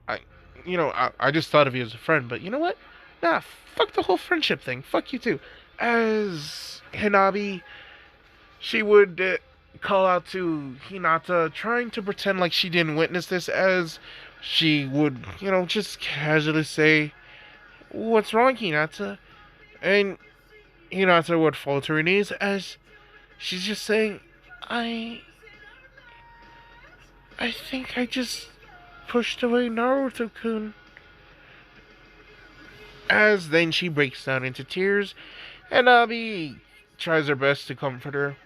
I just thought of you as a friend, but you know what? Nah, fuck the whole friendship thing. Fuck you too." As Hanabi, she would call out to Hinata, trying to pretend like she didn't witness this, as she would, just casually say, "What's wrong, Hinata?" And Hinata would fall to her knees as she's just saying, I I think I just pushed away Naruto-kun. As then she breaks down into tears, and Abi tries her best to comfort her.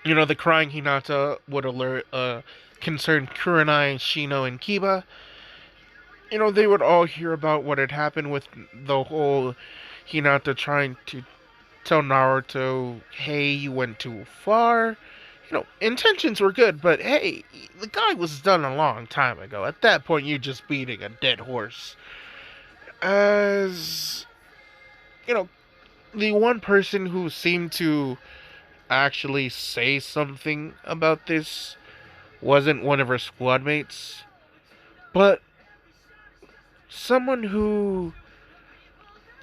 The crying Hinata would alert concerned Kurenai, Shino, and Kiba. They would all hear about what had happened with the whole Hinata trying to tell Naruto, hey, you went too far. Intentions were good, but hey, the guy was done a long time ago. At that point, you're just beating a dead horse. As, the one person who seemed to actually say something about this wasn't one of her squad mates, but someone who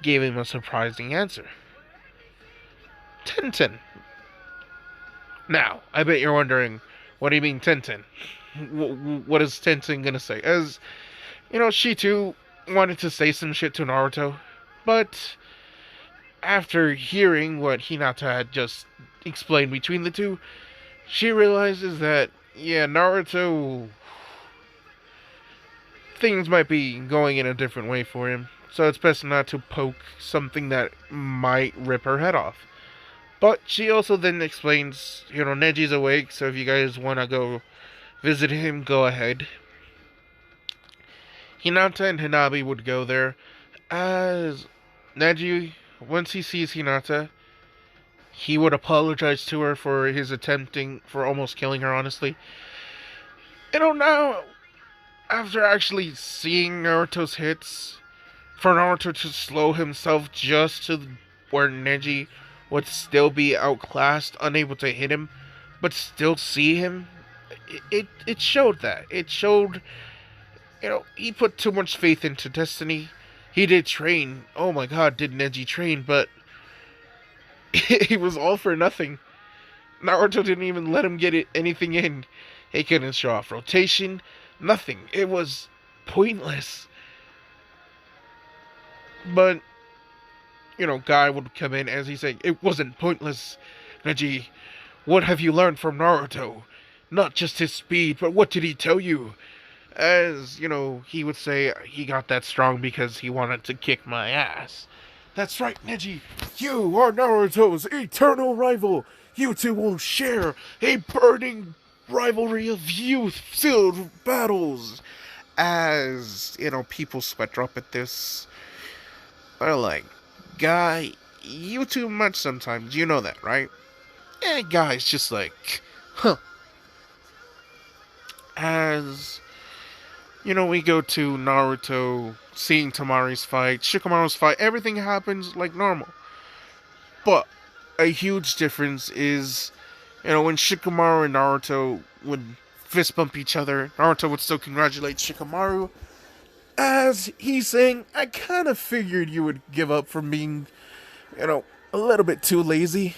gave him a surprising answer. Tintin. Now, I bet you're wondering, what do you mean Tintin? What is Tintin gonna say? As, she too wanted to say some shit to Naruto, but after hearing what Hinata had just explained between the two, she realizes that, yeah, Naruto, things might be going in a different way for him, so it's best not to poke something that might rip her head off. But she also then explains, Neji's awake, so if you guys want to go visit him, go ahead. Hinata and Hanabi would go there, as Neji, once he sees Hinata, he would apologize to her for for almost killing her, honestly. Now, after actually seeing Naruto's hits, for Naruto to slow himself just to where Neji would still be outclassed, unable to hit him, but still see him, it showed that. It showed, he put too much faith into destiny. He did train. Oh my god, did Neji train, but he was all for nothing. Naruto didn't even let him get anything in. He couldn't show off rotation, nothing. It was pointless. But, Guy would come in as he's saying, it wasn't pointless. Neji, what have you learned from Naruto? Not just his speed, but what did he tell you? As, he would say he got that strong because he wanted to kick my ass. That's right, Neji. You are Naruto's eternal rival. You two will share a burning rivalry of youth-filled battles. As, people sweat drop at this. They're like, Guy, you too much sometimes. You know that, right? And Guy's just like, huh. As, we go to Naruto seeing Temari's fight, Shikamaru's fight, everything happens like normal. But a huge difference is, when Shikamaru and Naruto would fist bump each other, Naruto would still congratulate Shikamaru, as he's saying, I kind of figured you would give up from being, a little bit too lazy.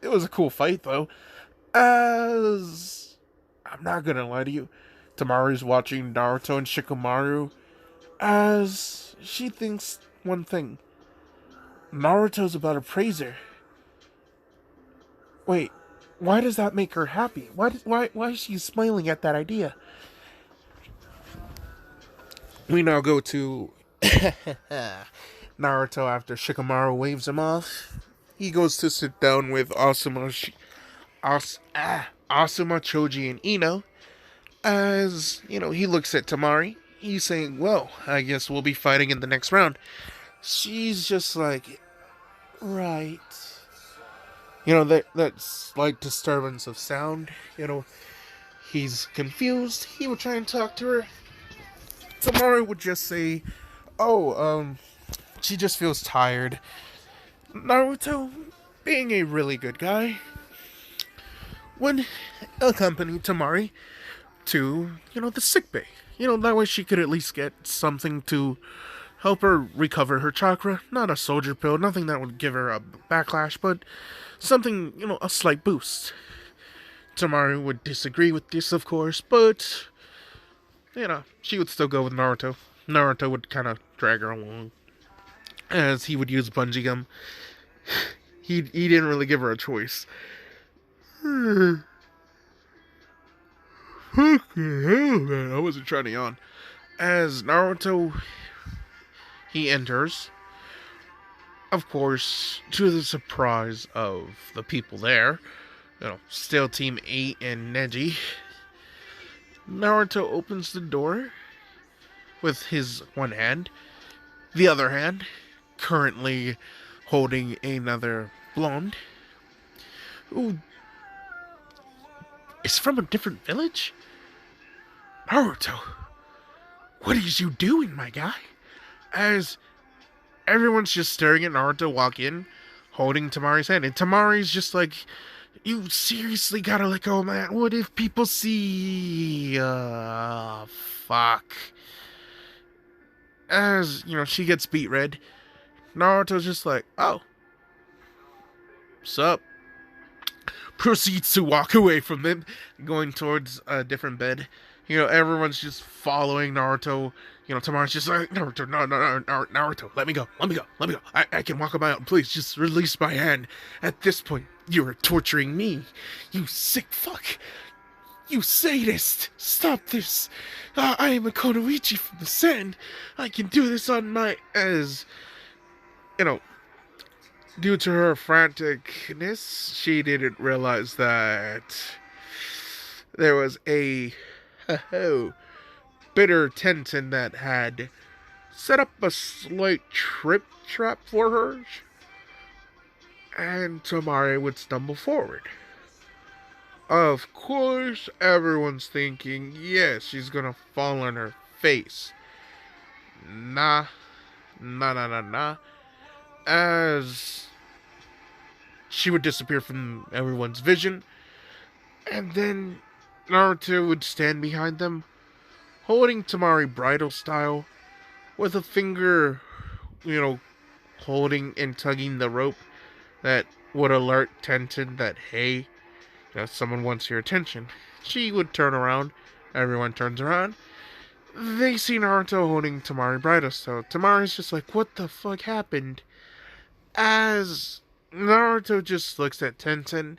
It was a cool fight, though. As, I'm not gonna lie to you, Temari's watching Naruto and Shikamaru, as she thinks one thing. Naruto's about to praise her. Wait, why does that make her happy? Why is she smiling at that idea? We now go to Naruto after Shikamaru waves him off. He goes to sit down with Asuma, Choji, and Ino. As, he looks at Temari. He's saying, well, I guess we'll be fighting in the next round. She's just like, right. That slight disturbance of sound. He's confused. He would try and talk to her. Temari would just say, she just feels tired. Naruto, being a really good guy, would accompany Temari to, the sickbay. That way she could at least get something to help her recover her chakra. Not a soldier pill, nothing that would give her a backlash, but something, a slight boost. Temari would disagree with this, of course, but she would still go with Naruto. Naruto would kind of drag her along, as he would use bungee gum. He didn't really give her a choice. Fucking hell, man. I wasn't trying to yawn. As Naruto, he enters, of course, to the surprise of the people there. Still Team 8 and Neji. Naruto opens the door with his one hand. The other hand, currently holding another blonde, who is from a different village? Naruto, what is you doing, my guy? As everyone's just staring at Naruto walk in, holding Temari's hand. And Temari's just like, you seriously gotta let go, man. What if people see? Fuck. As, she gets beat red, Naruto's just like, oh, sup? Proceeds to walk away from them, going towards a different bed. Everyone's just following Naruto. Tamari's just like, Naruto, no, Naruto, let me go. I can walk on my own. Please, just release my hand. At this point, you are torturing me. You sick fuck. You sadist. Stop this. I am a Konoichi from the Sen. I can do this on my... As, due to her franticness, she didn't realize that there was a bitter Tenten that had set up a slight trip trap for her, and Temari would stumble forward. Of course, everyone's thinking, yes, she's gonna fall on her face. Nah. As she would disappear from everyone's vision, and then Naruto would stand behind them, holding Temari bridal style, with a finger, holding and tugging the rope that would alert Tenten that, hey, someone wants your attention. She would turn around, everyone turns around, they see Naruto holding Temari bridal style. Temari's just like, what the fuck happened? As Naruto just looks at Tenten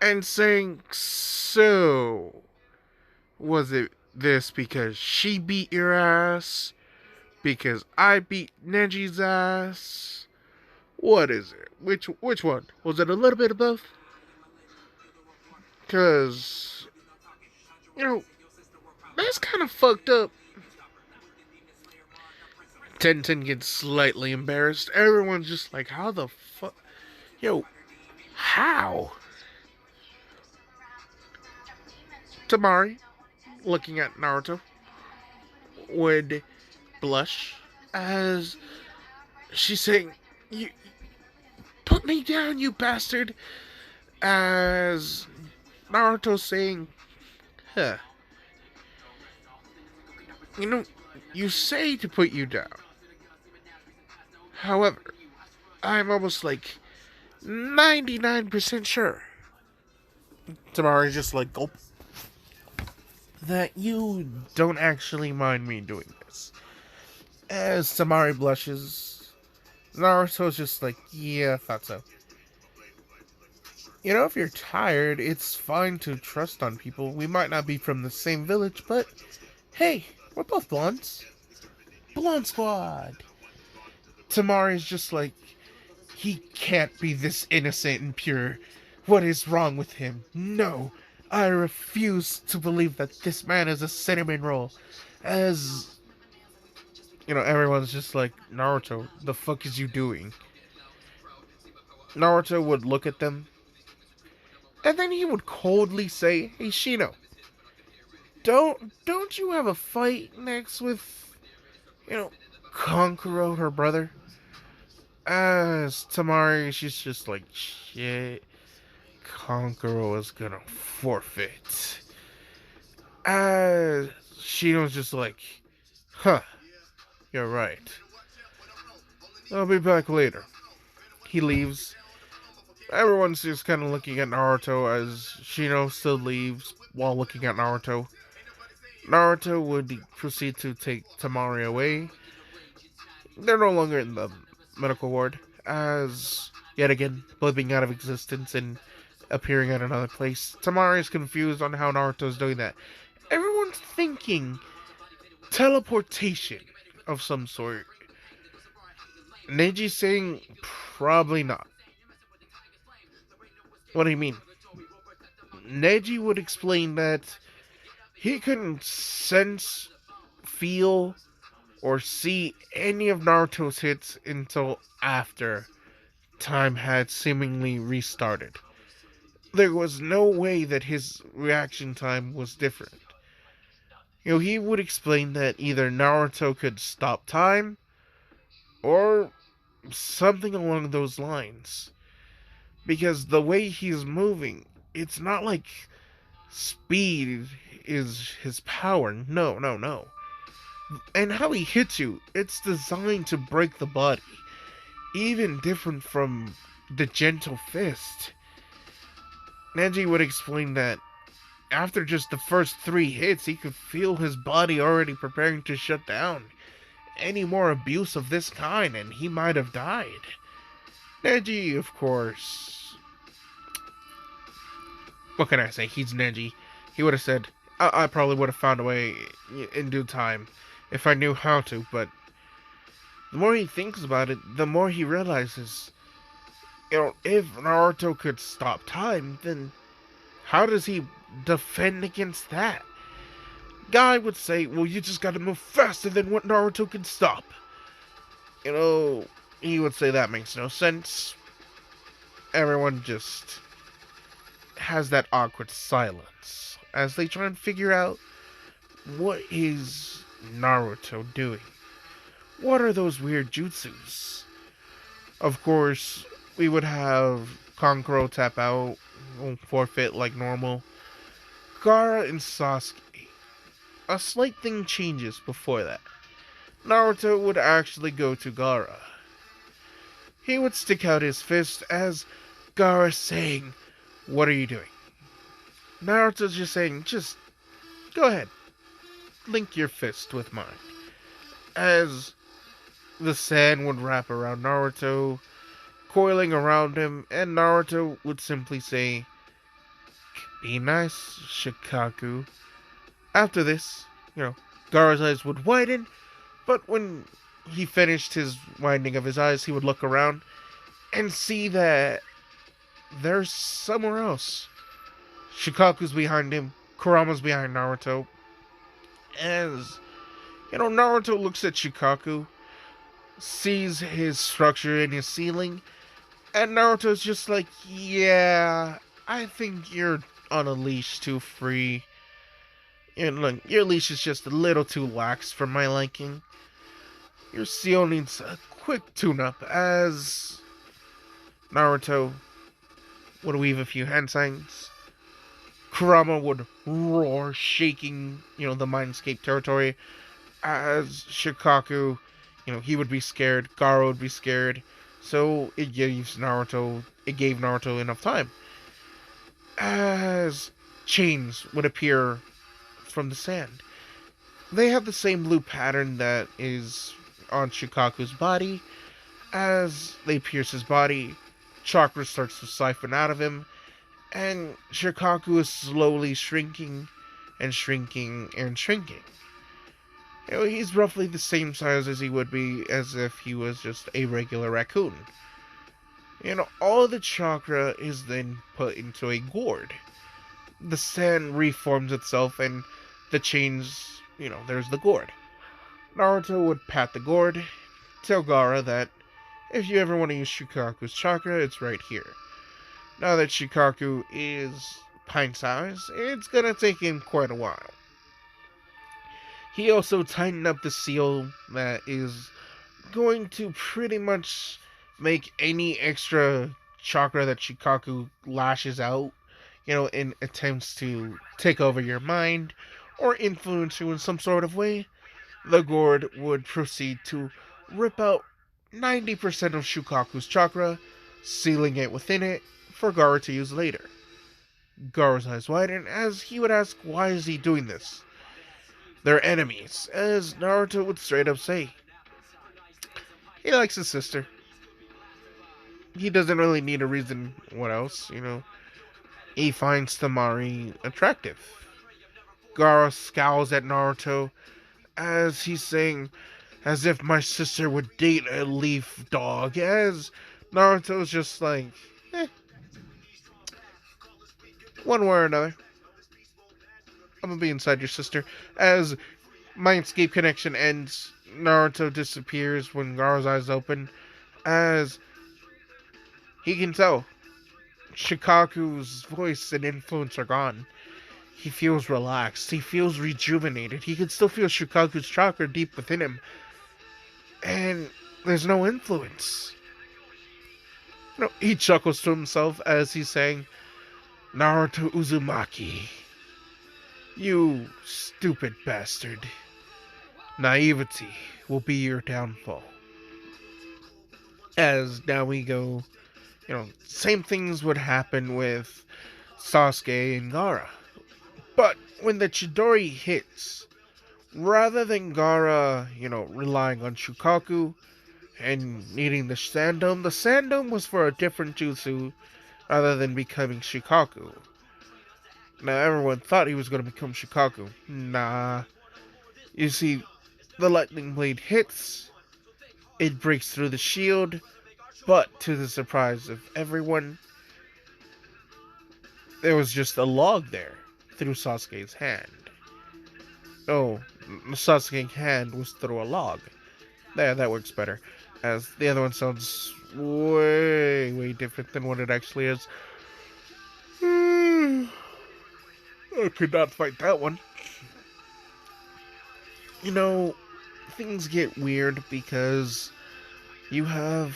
and saying, so, was it this because she beat your ass? Because I beat Neji's ass? What is it? Which one? Was it a little bit of both? Because, that's kind of fucked up. Tenten gets slightly embarrassed. Everyone's just like, how the fuck? How? Temari, looking at Naruto, would blush as she's saying, you put me down, you bastard. As Naruto's saying, huh. You say to put you down. However, I'm almost like 99% sure. Temari's just like, gulp. That you don't actually mind me doing this. As Temari blushes, Naruto's just like, yeah, I thought so. If you're tired, it's fine to trust on people. We might not be from the same village, but hey, we're both blondes. Blonde squad. Temari's just like, he can't be this innocent and pure. What is wrong with him? No, I refuse to believe that this man is a cinnamon roll. As, everyone's just like, Naruto, the fuck is you doing? Naruto would look at them, and then he would coldly say, hey, Shino, don't you have a fight next with, Kankuro, her brother? As Temari, she's just like, shit, Kankuro is gonna forfeit. As Shino's just like, huh, you're right. I'll be back later. He leaves. Everyone's just kind of looking at Naruto as Shino still leaves while looking at Naruto. Naruto would proceed to take Temari away. They're no longer in the medical ward, as yet again, blipping out of existence and appearing at another place. Temari is confused on how Naruto's doing that. Everyone's thinking teleportation of some sort. Neji saying probably not. What do you mean? Neji would explain that he couldn't sense, feel, or see any of Naruto's hits until after time had seemingly restarted. There was no way that his reaction time was different. He would explain that either Naruto could stop time or something along those lines. Because the way he's moving, it's not like speed is his power. No, no, no. And how he hits you, it's designed to break the body. Even different from the gentle fist. Neji would explain that after just the first 3 hits, he could feel his body already preparing to shut down any more abuse of this kind, and he might have died. Neji, of course. What can I say? He's Neji. He would have said, I probably would have found a way in due time if I knew how to, but the more he thinks about it, the more he realizes, if Naruto could stop time, then how does he defend against that? Guy would say, well, you just gotta move faster than what Naruto can stop. He would say that makes no sense. Everyone just has that awkward silence as they try and figure out, what is Naruto doing? What are those weird jutsus? Of course, we would have Kankuro tap out, forfeit like normal. Gaara and Sasuke. A slight thing changes before that. Naruto would actually go to Gaara. He would stick out his fist as Gaara saying, what are you doing? Naruto's just saying, just go ahead. Link your fist with mine. As the sand would wrap around Naruto, coiling around him, and Naruto would simply say, be nice, Shikaku. After this, Gaara's eyes would widen, but when he finished his winding of his eyes, he would look around and see that there's somewhere else. Shikaku's behind him, Kurama's behind Naruto. As, Naruto looks at Shikaku, sees his structure in his ceiling, and Naruto's just like, yeah, I think you're on a leash too free. Look, your leash is just a little too lax for my liking. Your seal needs a quick tune-up, as Naruto would weave a few hand signs. Kurama would roar, shaking, the Mindscape territory, as Shikaku, he would be scared, Gaara would be scared, so it gave Naruto enough time. As chains would appear from the sand. They have the same blue pattern that is on Shikaku's body. As they pierce his body, chakra starts to siphon out of him, and Shikaku is slowly shrinking and shrinking and shrinking. He's roughly the same size as he would be as if he was just a regular raccoon. All the chakra is then put into a gourd. The sand reforms itself, and the chains, there's the gourd. Naruto would pat the gourd, tell Gaara that if you ever want to use Shikaku's chakra, it's right here. Now that Shikaku is pint-sized, it's gonna take him quite a while. He also tightened up the seal that is going to pretty much make any extra chakra that Shikaku lashes out, in attempts to take over your mind or influence you in some sort of way, the gourd would proceed to rip out 90% of Shikaku's chakra, sealing it within it for Gaara to use later. Gaara's eyes widen as he would ask, why is he doing this? They're enemies, as Naruto would straight up say. He likes his sister. He doesn't really need a reason what else, you know. He finds Temari attractive. Gaara scowls at Naruto as he's saying, as if my sister would date a leaf dog, as Naruto's just like, eh, one way or another. I'm gonna be inside your sister. As Mindscape connection ends, Naruto disappears when Gaara's eyes open, as he can tell Shikaku's voice and influence are gone. He feels relaxed. He feels rejuvenated. He can still feel Shikaku's chakra deep within him. And there's no influence. You know, he chuckles to himself as he's saying, Naruto Uzumaki, you stupid bastard. Naivety will be your downfall. As now we go, you know, same things would happen with Sasuke and Gaara. But when the Chidori hits, rather than Gaara, you know, relying on Shukaku and needing the Sand Dome was for a different jutsu rather than becoming Shukaku. Now, everyone thought he was going to become Shukaku. Nah. You see, the lightning blade hits, it breaks through the shield, but to the surprise of everyone, there was just a log there through Sasuke's hand. Oh, Sasuke's hand was through a log. There, that works better. As the other one sounds way different than what it actually is. I could not fight that one. You know, things get weird because you have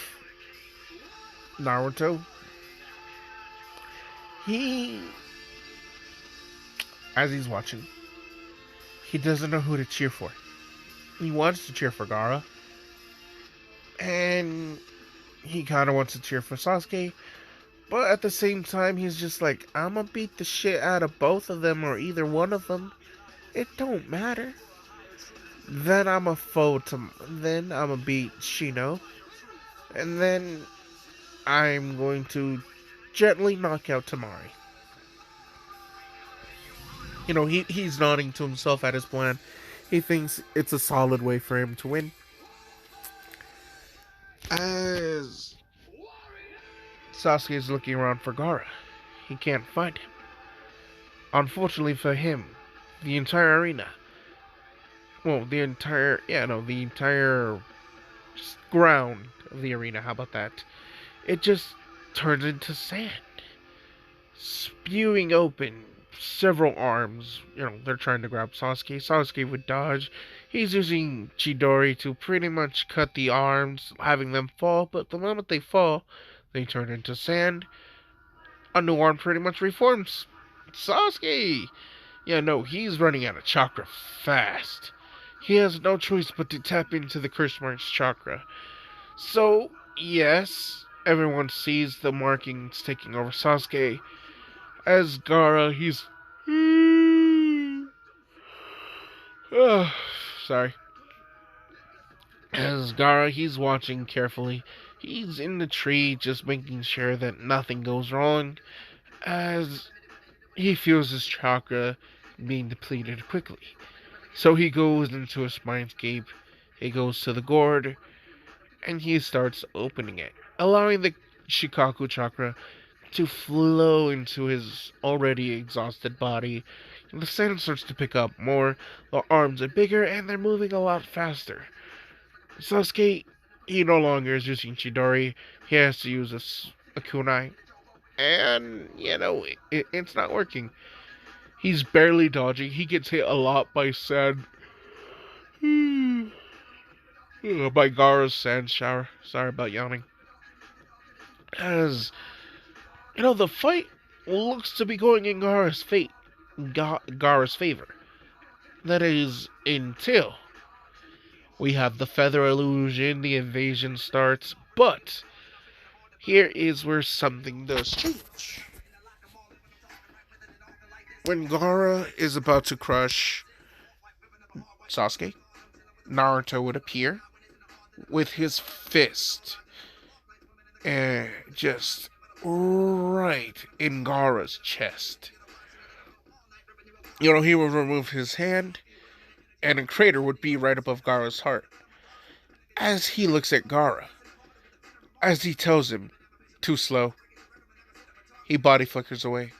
Naruto. As he's watching, he doesn't know who to cheer for. He wants to cheer for Gaara, and he kind of wants to cheer for Sasuke, but at the same time, he's just like, I'm gonna beat the shit out of both of them or either one of them. It don't matter. Then I'm gonna beat Shino, and then I'm going to gently knock out Temari. You know, he's nodding to himself at his plan. He thinks it's a solid way for him to win. As Sasuke is looking around for Gaara, he can't find him. Unfortunately for him, the entire arena, the entire ground of the arena, how about that? It just turns into sand, spewing open several arms. You know, they're trying to grab Sasuke. Sasuke would dodge. He's using Chidori to pretty much cut the arms, having them fall, but the moment they fall, they turn into sand. A new arm pretty much reforms. Sasuke! Yeah, no, he's running out of chakra fast. He has no choice but to tap into the Curse Mark's chakra. So, yes, everyone sees the markings taking over Sasuke. As Gaara, he's... sorry. As Gaara, he's watching carefully. He's in the tree, just making sure that nothing goes wrong, as he feels his chakra being depleted quickly. So he goes into his mindscape, he goes to the gourd, and he starts opening it, allowing the Shikaku chakra to flow into his already exhausted body. And the sand starts to pick up more, the arms are bigger, and they're moving a lot faster. Sasuke, he no longer is using Chidori, he has to use a kunai. And, you know, it's not working. He's barely dodging. He gets hit a lot by sand. By Gaara's sand shower. Sorry about yawning. As, you know, the fight looks to be going in Gaara's favor. That is, until we have the feather illusion, the invasion starts, but here is where something does change. When Gaara is about to crush Sasuke, Naruto would appear with his fist and just right in Gaara's chest. He would remove his hand, and a crater would be right above Gaara's heart. As he looks at Gaara, as he tells him, too slow, he body flickers away.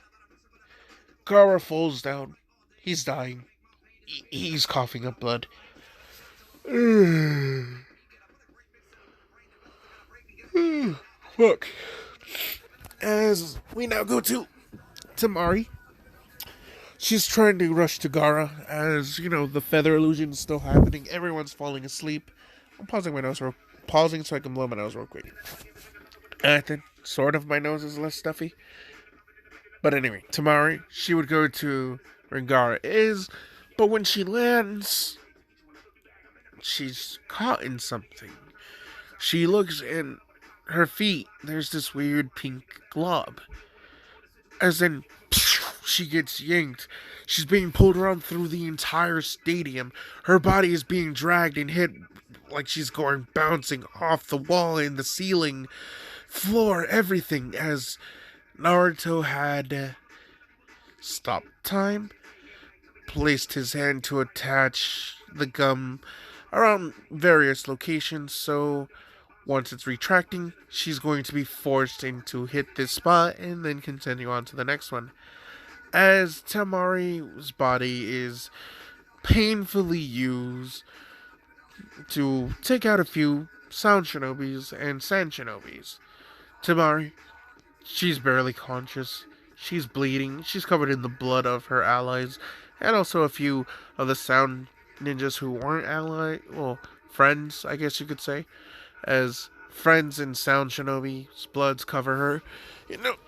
Gaara falls down. He's dying. He's coughing up blood. Look, as we now go to Temari, she's trying to rush to Gaara as, the feather illusion is still happening. Everyone's falling asleep. I'm pausing so I can blow my nose real quick. I think sort of my nose is less stuffy. But anyway, Temari, she would go to where Gaara is, but when she lands, she's caught in something. She looks and her feet, there's this weird pink glob. As then, she gets yanked. She's being pulled around through the entire stadium. Her body is being dragged and hit like she's going bouncing off the wall and the ceiling, floor, everything, as Naruto had stopped time, placed his hand to attach the gum around various locations, so once it's retracting, she's going to be forced into hit this spot and then continue on to the next one. As Temari's body is painfully used to take out a few sound shinobis and sand shinobis. Temari, she's barely conscious. She's bleeding. She's covered in the blood of her allies and also a few of the sound ninjas who weren't friends, I guess you could say, as friends and sound shinobi's bloods cover her.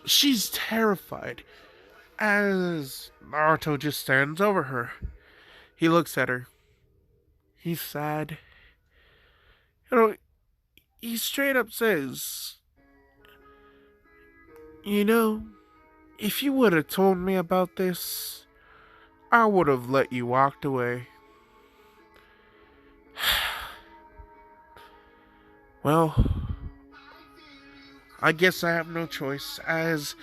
She's terrified as Naruto just stands over her. He looks at her. He's sad. He straight up says, if you would have told me about this, I would have let you walk away. Well, I guess I have no choice, as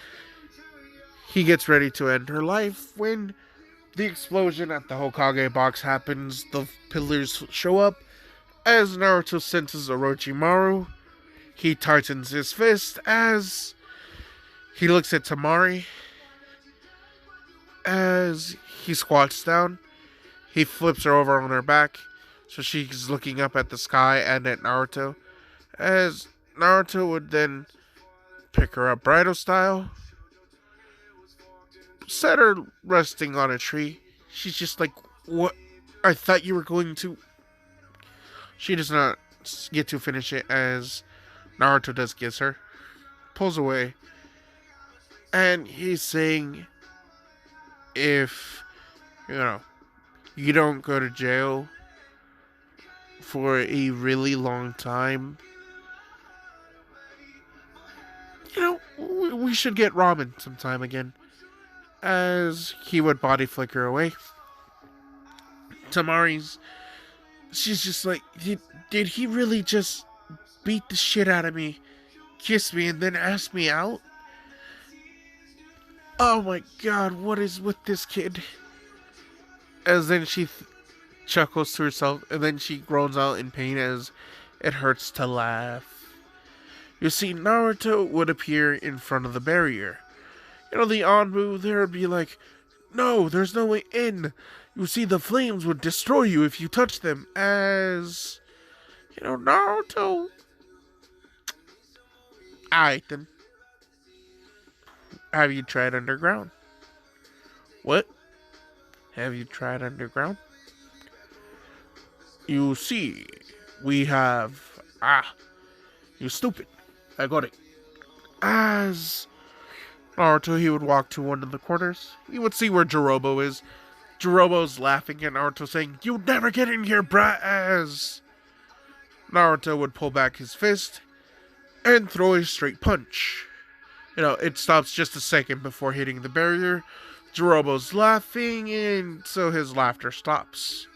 he gets ready to end her life when the explosion at the Hokage box happens. The pillars show up as Naruto senses Orochimaru. He tightens his fist as he looks at Temari. As he squats down, he flips her over on her back, so she's looking up at the sky and at Naruto. As Naruto would then pick her up bridal style, set her resting on a tree. She's just like, what? I thought you were going to... She does not get to finish it as Naruto does kiss her. Pulls away. And he's saying, if, you don't go to jail for a really long time, we should get ramen sometime again. As he would body flicker away. Temari's, she's just like, did he really just beat the shit out of me, kiss me, and then ask me out? Oh my god, what is with this kid? As then she chuckles to herself, and then she groans out in pain as it hurts to laugh. You see, Naruto would appear in front of the barrier. The Anbu, they would be like, no, there's no way in. You see, the flames would destroy you if you touch them. As, Naruto. Alright then. Have you tried underground? What? Have you tried underground? You see, we have... you stupid. I got it. As Naruto, he would walk to one of the corners. He would see where Jirobo is. Jirobo's laughing at Naruto, saying, "You'll never get in here, brat!" As Naruto would pull back his fist and throw a straight punch. It stops just a second before hitting the barrier. Jirobo's laughing, and so his laughter stops.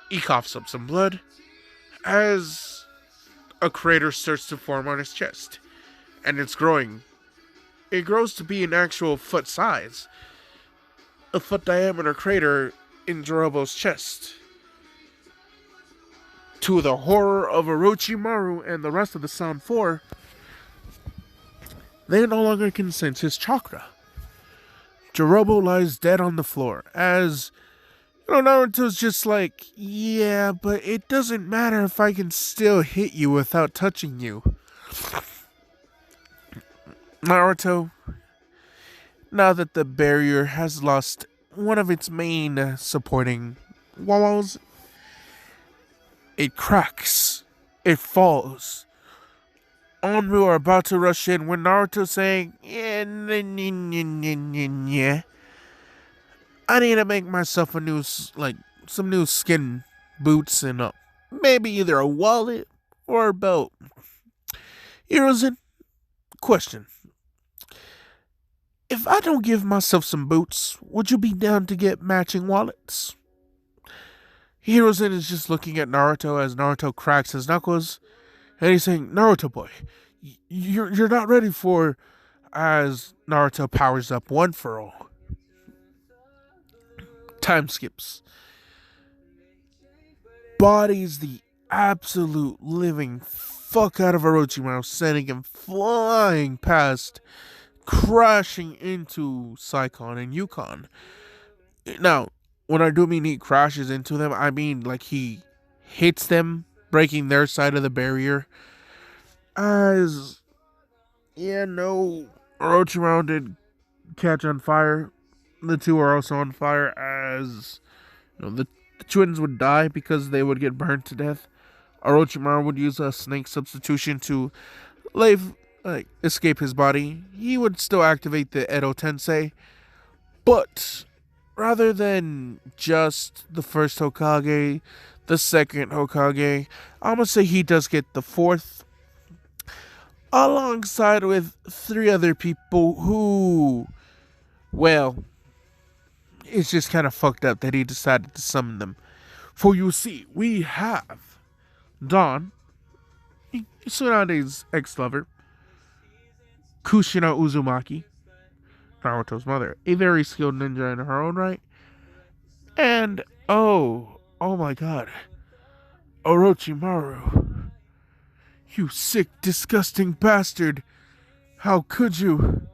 He coughs up some blood as a crater starts to form on his chest. And it's growing. It grows to be an actual foot size. A foot diameter crater in Jorobo's chest. To the horror of Orochimaru and the rest of the Sound 4, they no longer can sense his chakra. Jorobo lies dead on the floor as, Naruto's just like, yeah, but it doesn't matter if I can still hit you without touching you. Naruto, now that the barrier has lost one of its main supporting walls, it cracks. It falls. Onru are about to rush in when Naruto's saying, yeah, I need to make myself some new skin boots and maybe either a wallet or a belt. Hiruzen, question. If I don't give myself some boots, would you be down to get matching wallets? Hiruzen is just looking at Naruto as Naruto cracks his knuckles, and he's saying, Naruto boy, you're not ready for, as Naruto powers up one for all. Time skips. Bodies the absolute living fuck out of Orochimaru, sending him flying past, crashing into Saikon and Yukon. Now, when I do mean he crashes into them, I mean like he hits them, breaking their side of the barrier. As, Orochimaru did catch on fire. The two are also on fire as, the twins would die because they would get burned to death. Orochimaru would use a snake substitution to escape his body. He would still activate the Edo Tensei, but rather than just the first Hokage, the second Hokage, I'm gonna say he does get the fourth, alongside with 3 other people who, well, it's just kind of fucked up that he decided to summon them. For you see, we have Dawn, Tsunade's ex-lover, Kushina Uzumaki, Naruto's mother, a very skilled ninja in her own right, and, oh my god, Orochimaru. You sick, disgusting bastard. How could you?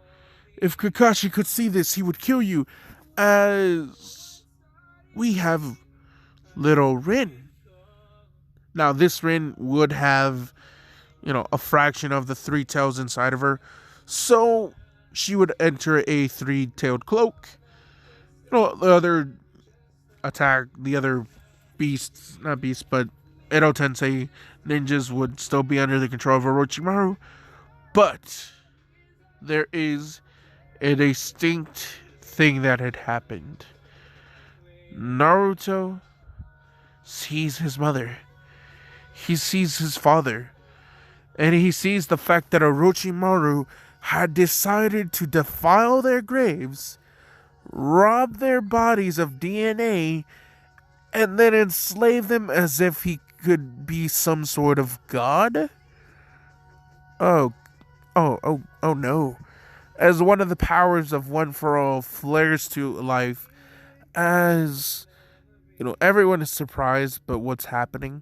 If Kakashi could see this, he would kill you. As we have little Rin. Now, this Rin would have, a fraction of the 3 tails inside of her. So, she would enter a 3-tailed cloak. The other beasts, not beasts, but Edo Tensei ninjas would still be under the control of Orochimaru. But there is a distinct thing that had happened. Naruto sees his mother. He sees his father. And he sees the fact that Orochimaru had decided to defile their graves, rob their bodies of DNA, and then enslave them as if he could be some sort of god? Oh no. As one of the powers of One for All flares to life, as, everyone is surprised by what's happening,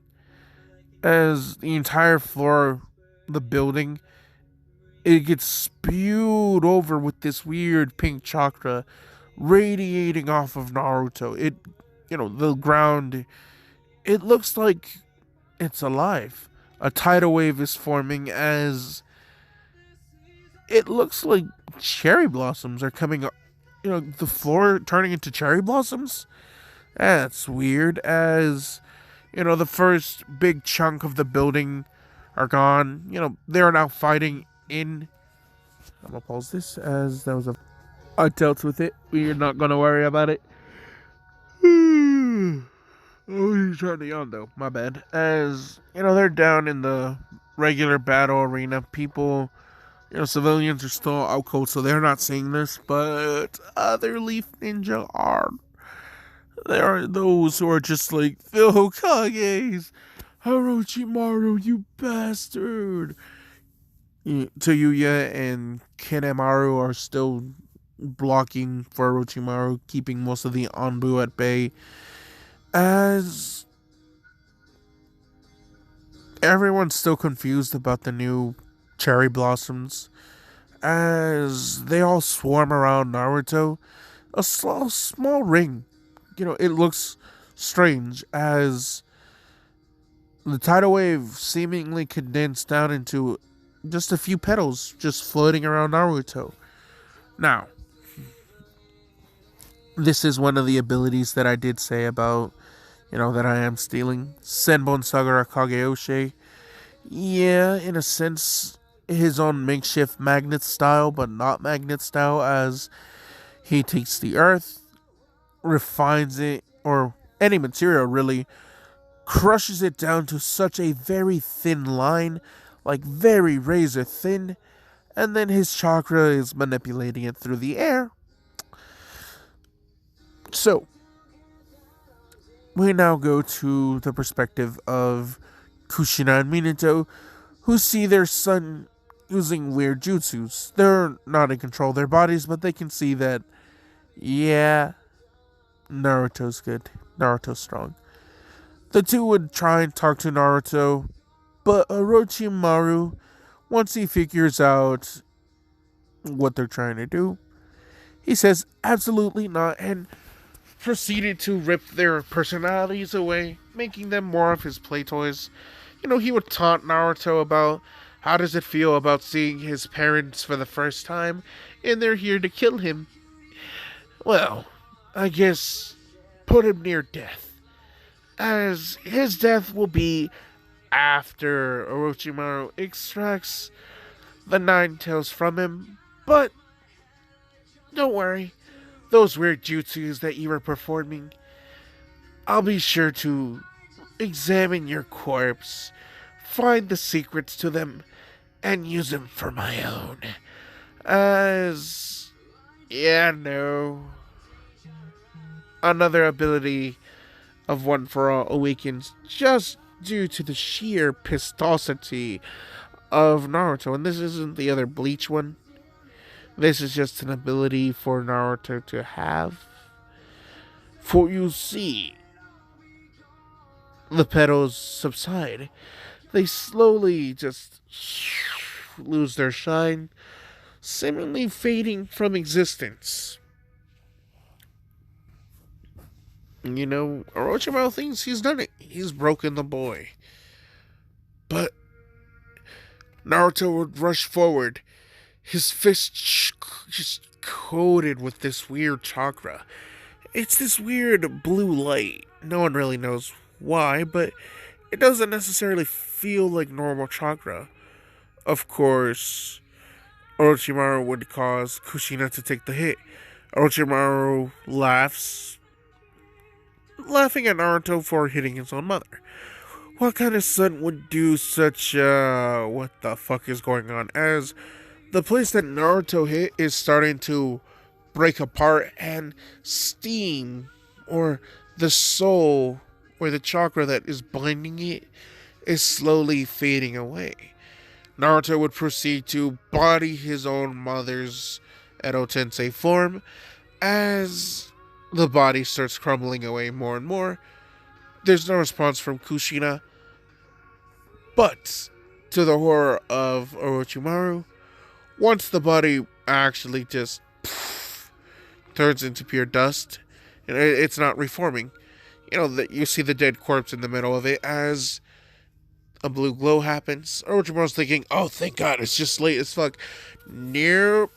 as the entire floor, the building, it gets spewed over with this weird pink chakra radiating off of Naruto. The ground, it looks like it's alive. A tidal wave is forming as it looks like cherry blossoms are coming up. The floor turning into cherry blossoms? That's weird, as, the first big chunk of the building are gone. They're now fighting in... I'm gonna pause this, as that was I dealt with it. We're not gonna worry about it. Oh, he's trying to yawn, though. My bad. As, they're down in the regular battle arena. People... civilians are still out cold, so they're not seeing this, but other Leaf Ninja are. There are those who are just like, the Hokages! Orochimaru, you bastard! Toyuya and Kanemaru are still blocking for Orochimaru, keeping most of the Anbu at bay. As everyone's still confused about the new cherry blossoms, as they all swarm around Naruto, a small ring. It looks strange as the tidal wave seemingly condensed down into just a few petals just floating around Naruto. Now, this is one of the abilities that I did say about, that I am stealing. Senbon Sagara Kageoshe. Yeah, in a sense, his own makeshift magnet style, but not magnet style, as he takes the earth, refines it, or any material really, crushes it down to such a very thin line, like very razor thin, and then his chakra is manipulating it through the air. So, we now go to the perspective of Kushina and Minato, who see their son using weird jutsus. They're not in control of their bodies, but they can see that, yeah, Naruto's good. Naruto's strong. The two would try and talk to Naruto, but Orochimaru, once he figures out what they're trying to do, he says absolutely not and proceeded to rip their personalities away, making them more of his play toys. He would taunt Naruto about how does it feel about seeing his parents for the first time, and they're here to kill him. Well, I guess put him near death, as his death will be after Orochimaru extracts the Nine Tails from him. But don't worry, those weird jutsus that you were performing, I'll be sure to examine your corpse, find the secrets to them, and use them for my own. As, yeah, no. Another ability of One for All awakens just due to the sheer pistosity of Naruto. And this isn't the other Bleach one. This is just an ability for Naruto to have. For you see, the petals subside. They slowly just lose their shine, seemingly fading from existence. Orochimaru thinks he's done it. He's broken the boy. But Naruto would rush forward, his fist just coated with this weird chakra. It's this weird blue light. No one really knows why, but it doesn't necessarily feel like normal chakra. Of course, Orochimaru would cause Kushina to take the hit. Orochimaru laughing at Naruto for hitting his own mother. What kind of son would do such, what the fuck is going on? As the place that Naruto hit is starting to break apart and steam, or the soul, or the chakra that is binding it, is slowly fading away. Naruto would proceed to body his own mother's Edo Tensei form as the body starts crumbling away more and more. There's no response from Kushina, but to the horror of Orochimaru, once the body actually just turns into pure dust, and it's not reforming. You see the dead corpse in the middle of it as a blue glow happens. Orochimaru's thinking, oh, thank God, it's just late as fuck. No.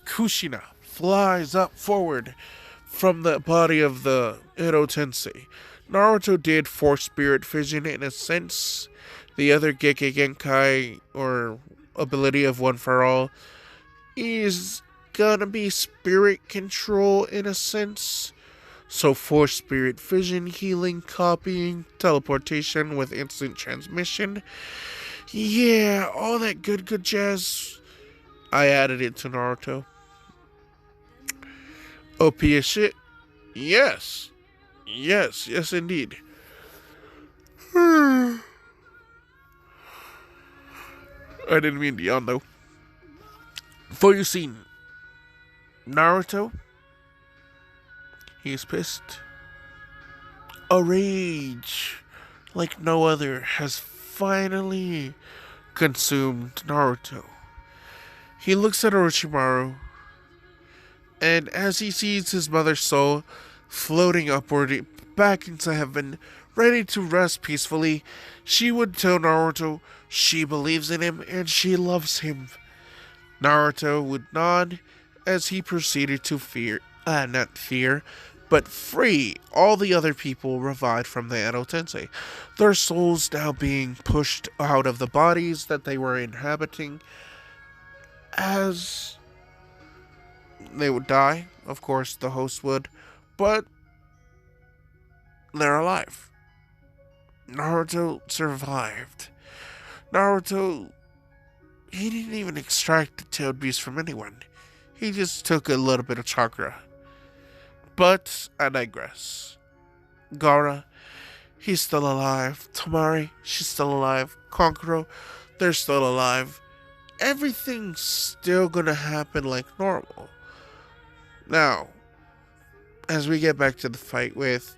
Kushina flies up forward from the body of the Edo Tensei. Naruto did force spirit vision in a sense. The other Gekkei Genkai, or ability of One for All, is gonna be spirit control in a sense. So force spirit vision, healing, copying, teleportation with instant transmission. Yeah, all that good jazz. I added it to Naruto. OP as shit. Yes. Yes, indeed. I didn't mean to yawn, though. For you see, Naruto, he's pissed. A rage like no other has finally consumed Naruto. He looks at Orochimaru, and as he sees his mother's soul floating upward back into heaven, ready to rest peacefully, she would tell Naruto she believes in him and she loves him. Naruto would nod as he proceeded to not fear, but free all the other people revived from the Edo Tensei, their souls now being pushed out of the bodies that they were inhabiting as they would die. Of course, the host would, but they're alive. Naruto survived. Naruto, he didn't even extract the tailed beast from anyone. He just took a little bit of chakra. But I digress. Gaara, he's still alive. Temari, she's still alive. Kankuro, they're still alive. Everything's still gonna happen like normal. Now, as we get back to the fight with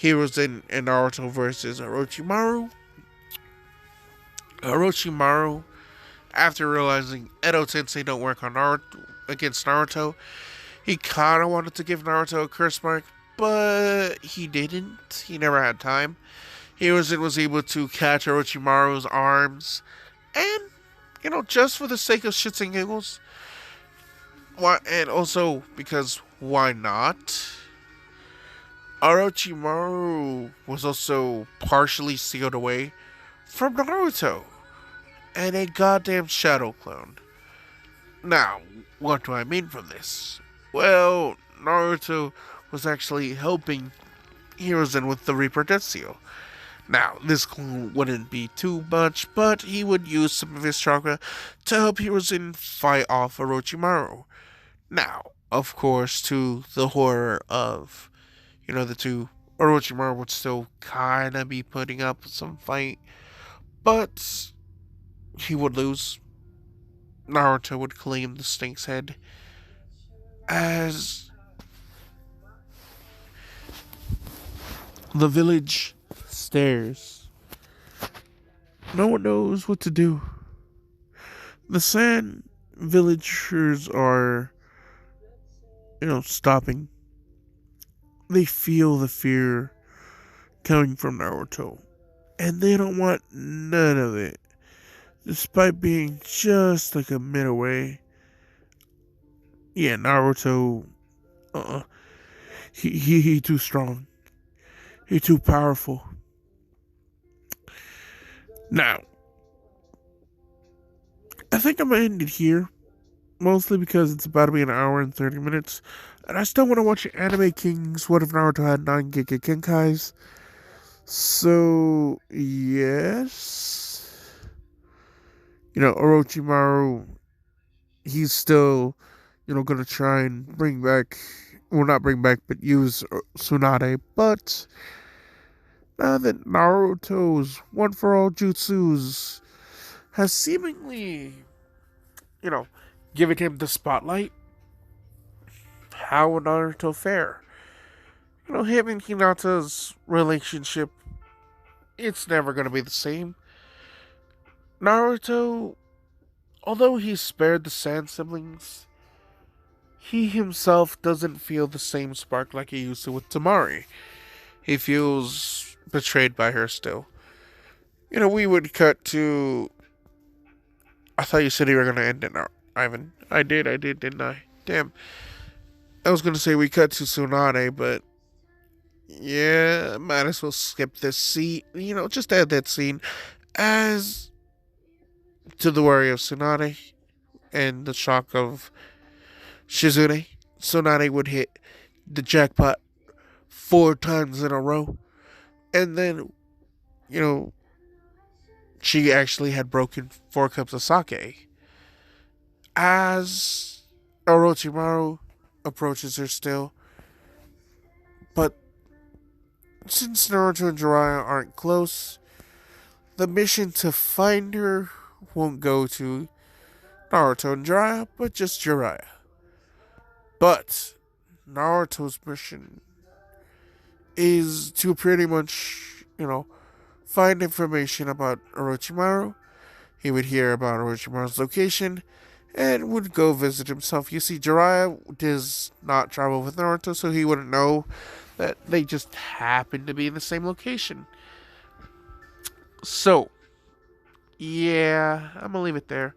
Hiruzen and Naruto versus Orochimaru, after realizing Edo Tensei don't work on Naruto against Naruto, he kind of wanted to give Naruto a curse mark, but he didn't. He never had time. Hiruzen was able to catch Orochimaru's arms, and, just for the sake of shits and giggles, and also because why not? Orochimaru was also partially sealed away from Naruto and a goddamn shadow clone. Now, what do I mean from this? Well, Naruto was actually helping Hiruzen with the Reaper Death Seal. Now, this clone wouldn't be too much, but he would use some of his chakra to help Hiruzen fight off Orochimaru. Now, of course, to the horror of, the two, Orochimaru would still kind of be putting up some fight, but he would lose. Naruto would claim the Stink's head as the village stares. No one knows what to do. The Sand villagers are, stopping. They feel the fear coming from Naruto, and they don't want none of it. Despite being just like a minute away. Yeah, Naruto, he too strong. He too powerful. Now, I think I'm gonna end it here. Mostly because it's about to be an hour and 30 minutes. And I still want to watch Anime Kings. What if Naruto had 9 Genkais? So, yes. Orochimaru, he's still, gonna try and bring back, well, not bring back, but use Tsunade. But now that Naruto's one for all jutsus has seemingly, given him the spotlight, how would Naruto fare? Him and Hinata's relationship, it's never going to be the same. Naruto, although he spared the Sand siblings, he himself doesn't feel the same spark like he used to with Temari. He feels betrayed by her still. We would cut to... I thought you said you were going to end it now, Ivan. I did, didn't I? Damn. I was going to say we cut to Tsunade, but... yeah, might as well skip this scene. Just add that scene as... to the worry of Tsunade and the shock of Shizune. Tsunade would hit the jackpot 4 times in a row. And then, she actually had broken 4 cups of sake. As Orochimaru approaches her still, since Naruto and Jiraiya aren't close, the mission to find her won't go to Naruto and Jiraiya, but just Jiraiya. But Naruto's mission is to pretty much, find information about Orochimaru. He would hear about Orochimaru's location and would go visit himself. You see, Jiraiya does not travel with Naruto, so he wouldn't know that they just happen to be in the same location. So, yeah, I'm gonna leave it there.